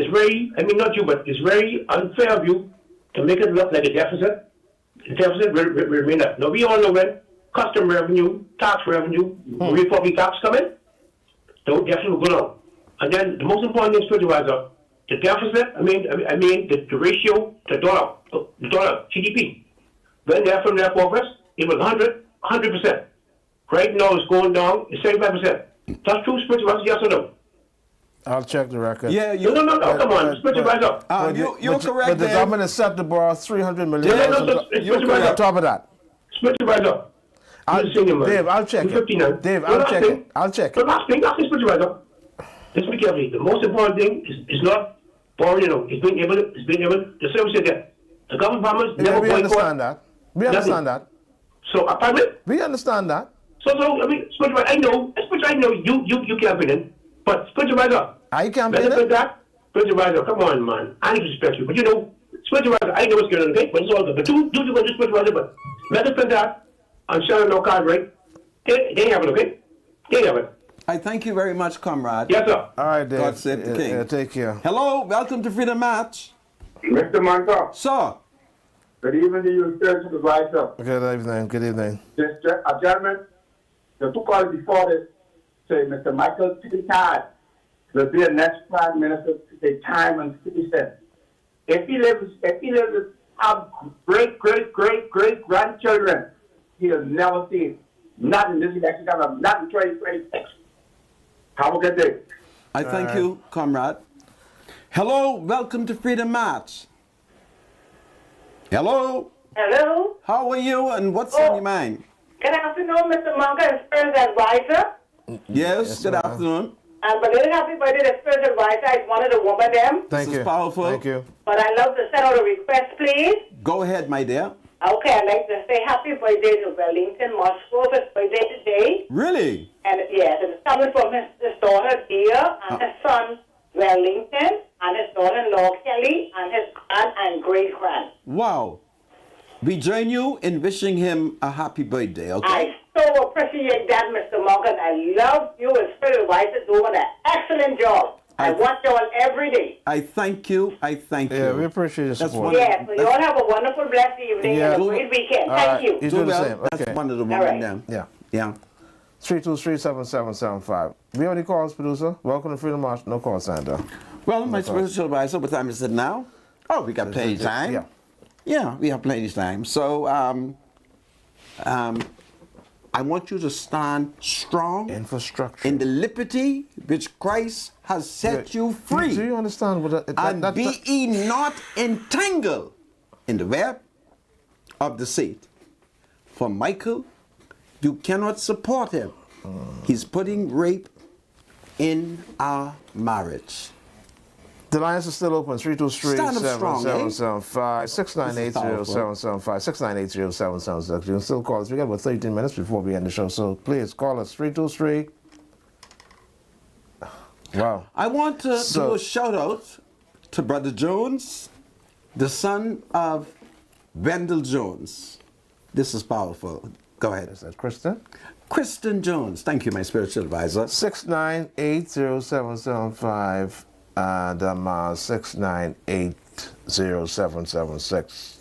not you, but it's very unfair of you to make it look like a deficit. The deficit will remain up. Now, we all know when custom revenue, tax revenue, public tax come in, the deficit will go down. And then the most important thing, Spiritual Riser, the deficit, the ratio to dollar GDP. When they're from their office, it was 100%. Right now it's going down, it's 75%. That's true, Spiritual Riser, yes or no? I'll check the record. Yeah, no, come on, Spiritual Riser. You're correct, but the government is set to borrow $300 million on top of that. Spiritual Riser. Dave, I'll check it. Dave, I'll check it. But last thing, Spiritual Riser. Listen carefully. The most important thing is not borrowing, it's being able to service your debt. The government farmers never we understand that. We understand that. So, apparently, we understand that. So, Spiritual Riser, I know you campaign in, but Spiritual Riser. I campaign in? Spiritual Riser, come on, man. I need to respect you. But you know, Spiritual Riser, I know what's going on, okay? But it's all good. But do Spiritual Riser, but Method that and Sharon no card, right? They have it, okay? They have it. I thank you very much, comrade. Yes, sir. All right, Dave. God save the king. Take care. Hello, welcome to Freedom Match. Mr. Manka. Sir. Good evening to you, Spiritual Advisor. Good evening. A gentleman, the two callers before this, say Mr. Michael Pintard will be the next Prime Minister to take time and citizen. If he lives to have great grandchildren, he'll never see it. Not in this election, not in 2026. Have a good day. I thank you, comrade. Hello, welcome to Freedom Match. Hello. Hello. How are you and what's on your mind? Good afternoon, Mr. Monka and Spirit Advisor. Yes, good afternoon. And belated happy birthday to Spirit Advisor. I wanted to woman them. This is powerful. Thank you. But I'd love to send out a request, please. Go ahead, my dear. Okay, I'd like to say happy birthday to Wellington Moscow. His birthday today. Really? And yes, it's coming from his daughter, Dia, and his son, Wellington, and his daughter-in-law, Kelly, and his grand and great-grand. Wow. We join you in wishing him a happy birthday, okay? I so appreciate that, Mr. Morgan. I love you and Spirit Advisor doing an excellent job. I watch you all every day. I thank you. I thank you. Yeah, we appreciate your support. Yes, so you all have a wonderful, blessed evening and a great weekend. Thank you. You do the same. That's Okay. one of the All women right. there. Yeah. Yeah. 323-7775. We have any calls, producer? Welcome to Freedom March. No call sign, though. Well, my spiritual advisor, what time is it now? Oh, we got plenty of time. Yeah. Yeah, we have plenty of time. So, I want you to stand strong infrastructure in the liberty which Christ has set you free. Do you understand what and be ye not entangled in the web of deceit. For Michael, you cannot support him. He's putting rape in our marriage. The lines are still open. 323-7775, 698-0775, 698-0776. You can still call us. We got about 13 minutes before we end the show, so please call us. 323. Wow. I want to do a shout out to Brother Jones, the son of Wendell Jones. This is powerful. Go ahead. Is that Kristen? Kristen Jones. Thank you, my spiritual advisor. 698-0775 and 698-0776.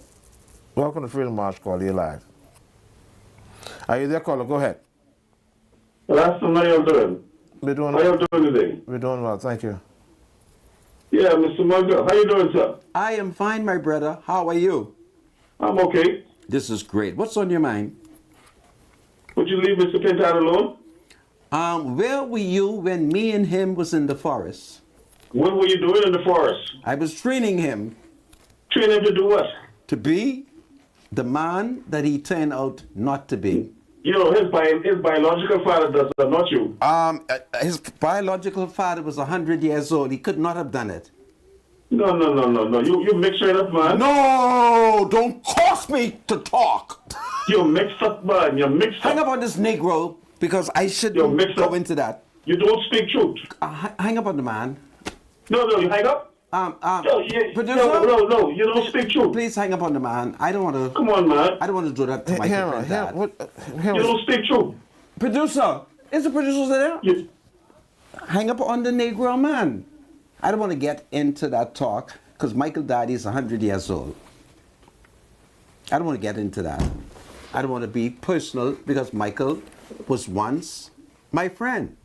Welcome to Freedom March Call. You're live. Are you there, caller? Go ahead. Last time, how you doing? We're doing How you doing today? We're doing well, thank you. Yeah, Mr. Mugger, how you doing, sir? I am fine, my brother. How are you? I'm okay. This is great. What's on your mind? Would you leave Mr. Pintar alone? Where were you when me and him was in the forest? What were you doing in the forest? I was training him. Train him to do what? To be the man that he turned out not to be. You know, his biological father does that, not you. His biological father was 100 years old. He could not have done it. No. You mixed it up, man. No, don't force me to talk. You mixed up, man. You mixed up. Hang up on this Negro because I shouldn't go into that. You don't speak truth. Hang up on the man. No, you hang up. Producer? No, you don't speak truth. Please hang up on the man. I don't want to. Come on, man. I don't want to do that to my dad. You don't speak truth. Producer, is the producer there? Yes. Hang up on the Negro man. I don't want to get into that talk because Michael Daddy is 100 years old. I don't want to get into that. I don't want to be personal because Michael was once my friend.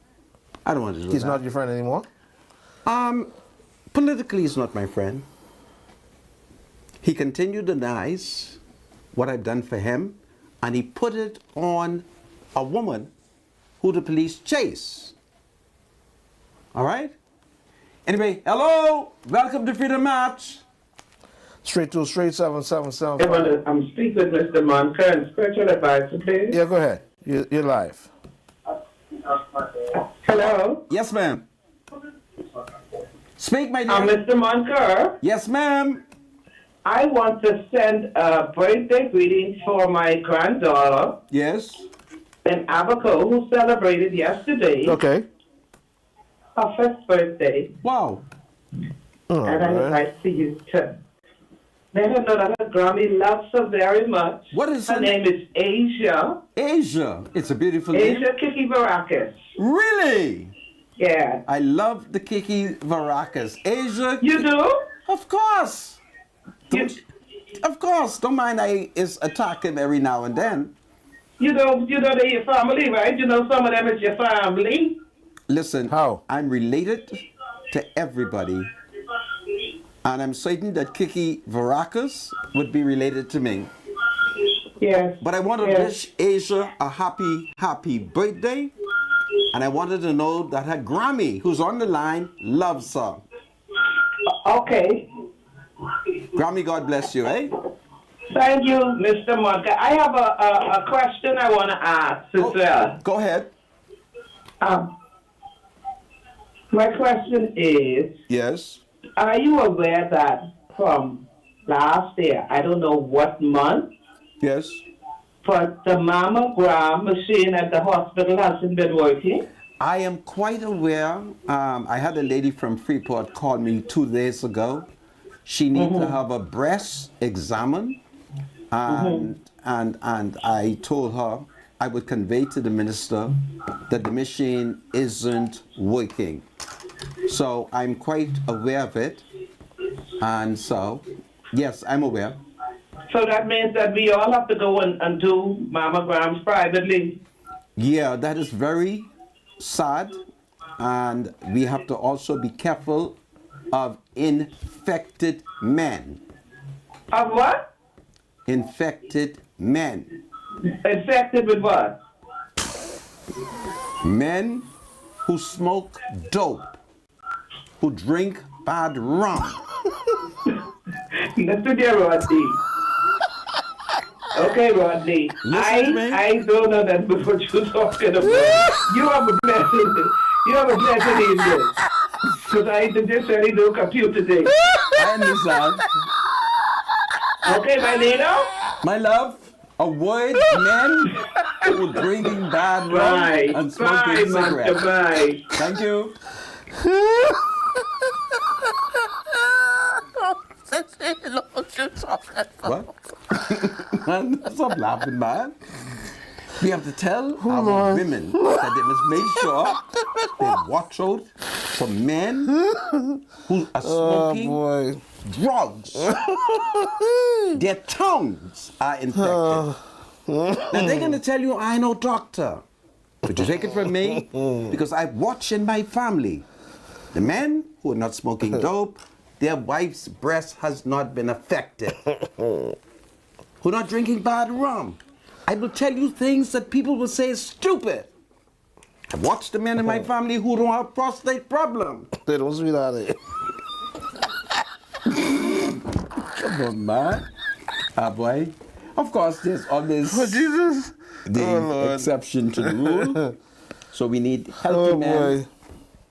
I don't want to do that. He's not your friend anymore? Politically, he's not my friend. He continued to denies what I've done for him, and he put it on a woman who the police chase. All right? Anyway, hello, welcome to Freedom March. 323-7775. I'm speaking with Mr. Monker and Spiritual Advisor, please. Yeah, go ahead. You're live. Hello? Yes, ma'am. Speak, my dear. Mr. Monker. Yes, ma'am. I want to send a birthday greetings for my granddaughter. Yes. In Abaco, who celebrated yesterday. Okay. Her first birthday. Wow. Oh, and I would like to you to let her know that her Grammy loves her very much. What is her name? Is Asia. Asia. It's a beautiful name. Asia Kiki Baracus. Really? Yeah. I love the Kiki Varacas. Asia. You do? Of course. Of course. Don't mind I attack him every now and then. You know they're your family, right? You know some of them is your family. Listen, I'm related to everybody. And I'm certain that Kiki Varacas would be related to me. Yes. But I want to wish Asia a happy birthday. And I wanted to know that her Grammy, who's on the line, loves her. Okay. Grammy, God bless you, eh? Thank you, Mr. Monka. I have a question I want to ask as well. Go ahead. My question is... Yes? Are you aware that from last year, I don't know what month... Yes? But the mammogram machine at the hospital hasn't been working? I am quite aware. I had a lady from Freeport call me 2 days ago. She needs to have a breast examined and I told her I would convey to the minister that the machine isn't working. So I'm quite aware of it, and so yes, I'm aware. So that means that we all have to go and do mammograms privately. Yeah, that is very sad, and we have to also be careful of infected men. Of what? Infected men. Infected with what? Men who smoke dope, who drink bad rum. Listen there, Rodney. Okay, Rodney. I don't know that what you're talking about. You have a blessing. You have a blessing evening. Because I just really do compute today. I understand. Okay, my Nino? My love, avoid men who are drinking bad rum and smoking cigarettes. Bye. Thank you. What? Man, stop laughing, man. We have to tell our women that they must make sure they watch out for men who are smoking drugs. Their tongues are infected. Now they're going to tell you, I know doctor. But you take it from me because I watch in my family. The men who are not smoking dope, their wife's breast has not been affected. Who are not drinking bad rum. I will tell you things that people will say is stupid. I watch the men in my family who don't have prostate problem. They don't sweet out of it. Come on, man. Ah, boy. Of course, there's always the exception to the rule. So we need healthy men.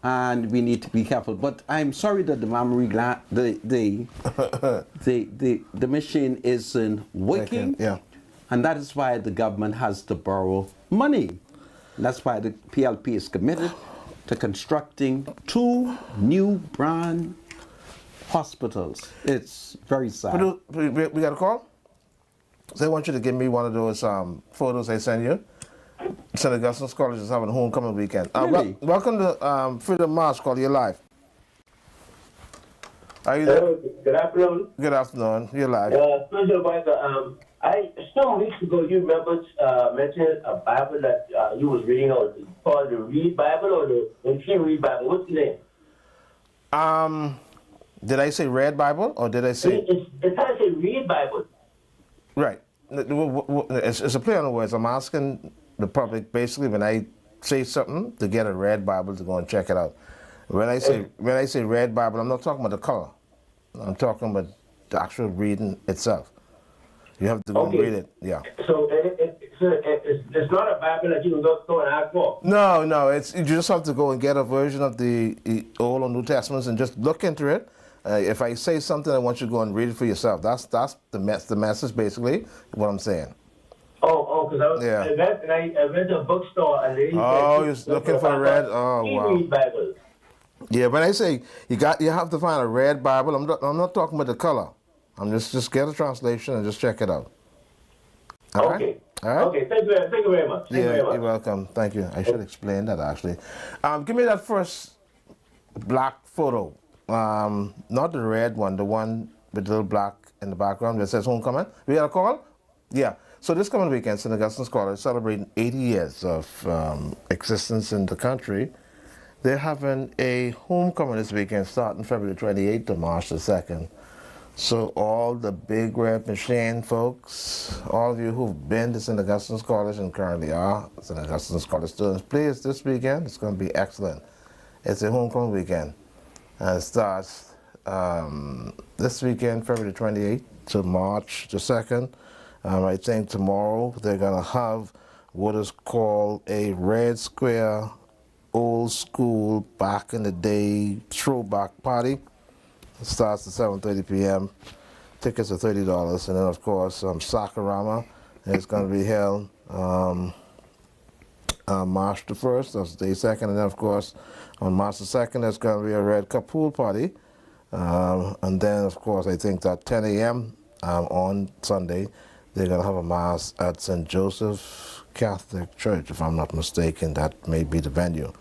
And we need to be careful. But I'm sorry that the mammary gland, the machine isn't working. Yeah. And that is why the government has to borrow money. And that's why the PLP is committed to constructing 2 new brand hospitals. It's very sad. We got a call? So I want you to give me one of those photos I sent you. St. Augustine's College is having a homecoming weekend. Really? Welcome to Freedom March. Call you live. Are you there? Hello, good afternoon. Good afternoon. You're live. President Obama, some weeks ago you remember mentioning a Bible that you was reading, or called the Read Bible or the Read Bible. What's the name? Did I say Read Bible or did I say? It's how to say Read Bible. Right. It's a play on the words. I'm asking the public basically when I say something to get a Read Bible to go and check it out. When I say Read Bible, I'm not talking about the color. I'm talking about the actual reading itself. You have to go and read it. Yeah. So it's not a Bible that you can go and ask for. No. You just have to go and get a version of the Old or New Testaments and just look into it. If I say something, I want you to go and read it for yourself. That's the message, basically, what I'm saying. Because I went to a bookstore and they you're looking for a Read? Oh, wow. Read Bible. Yeah, when I say you have to find a Read Bible, I'm not talking about the color. I'm just get a translation and just check it out. All right? All right? Okay, thank you very much. You're welcome. Thank you. I should explain that actually. Give me that first black photo. Not the red one, the one with the little black in the background that says homecoming. We got a call? Yeah. So this coming weekend, St. Augustine's College is celebrating 80 years of existence in the country. They're having a homecoming this weekend starting February 28th to March the 2nd. So all the Big Red Machine folks, all of you who've been to St. Augustine's College and currently are St. Augustine's College students, please, this weekend, it's going to be excellent. It's a homecoming weekend. And it starts this weekend, February 28th to March the 2nd. I think tomorrow they're going to have what is called a Red Square old school back in the day throwback party. It starts at 7:30 p.m. Tickets are $30. And then, of course, Sakurama is going to be held March the 1st, that's day 2nd. And then, of course, on March the 2nd, there's going to be a Red Cup pool party. And then, of course, I think that 10 a.m. On Sunday, They're going to have a mass at St. Joseph Catholic Church, if I'm not mistaken. That may be the venue.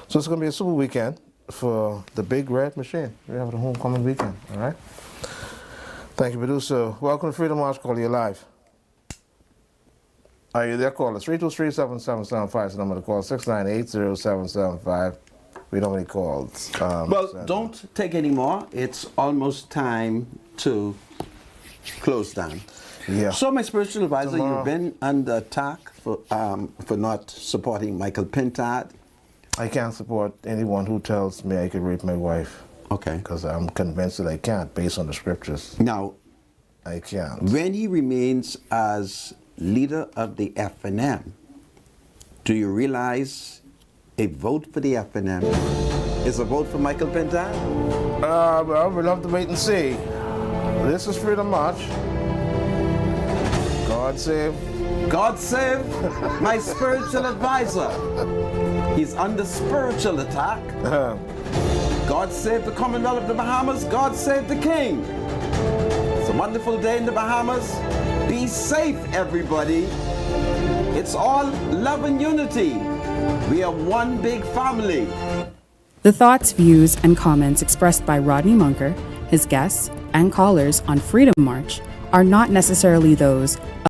So it's going to be a super weekend for the Big Red Machine. We have the homecoming weekend, all right? Thank you, producer. Welcome to Freedom March. Call you live. Are you there? Call us. 323-7775 is the number to call. 698-0775. We don't have any calls. Don't take any more. It's almost time to close down. Yeah. So, my spiritual advisor, Tomorrow. you've been under attack for not supporting Michael Pintard. I can't support anyone who tells me I could rape my wife. Okay. Because I'm convinced that I can't, based on the scriptures. Now, I can't. when he remains as leader of the FNM, do you realize a vote for the FNM is a vote for Michael Pintard? Well, we'll have to wait and see. This is Freedom March. God save. God save my spiritual advisor. He's under spiritual attack. God save the Commonwealth of the Bahamas. God save the King. It's a wonderful day in the Bahamas. Be safe, everybody. It's all love and unity. We are one big family. The thoughts, views, and comments expressed by Rodney Munker, his guests, and callers on Freedom March are not necessarily those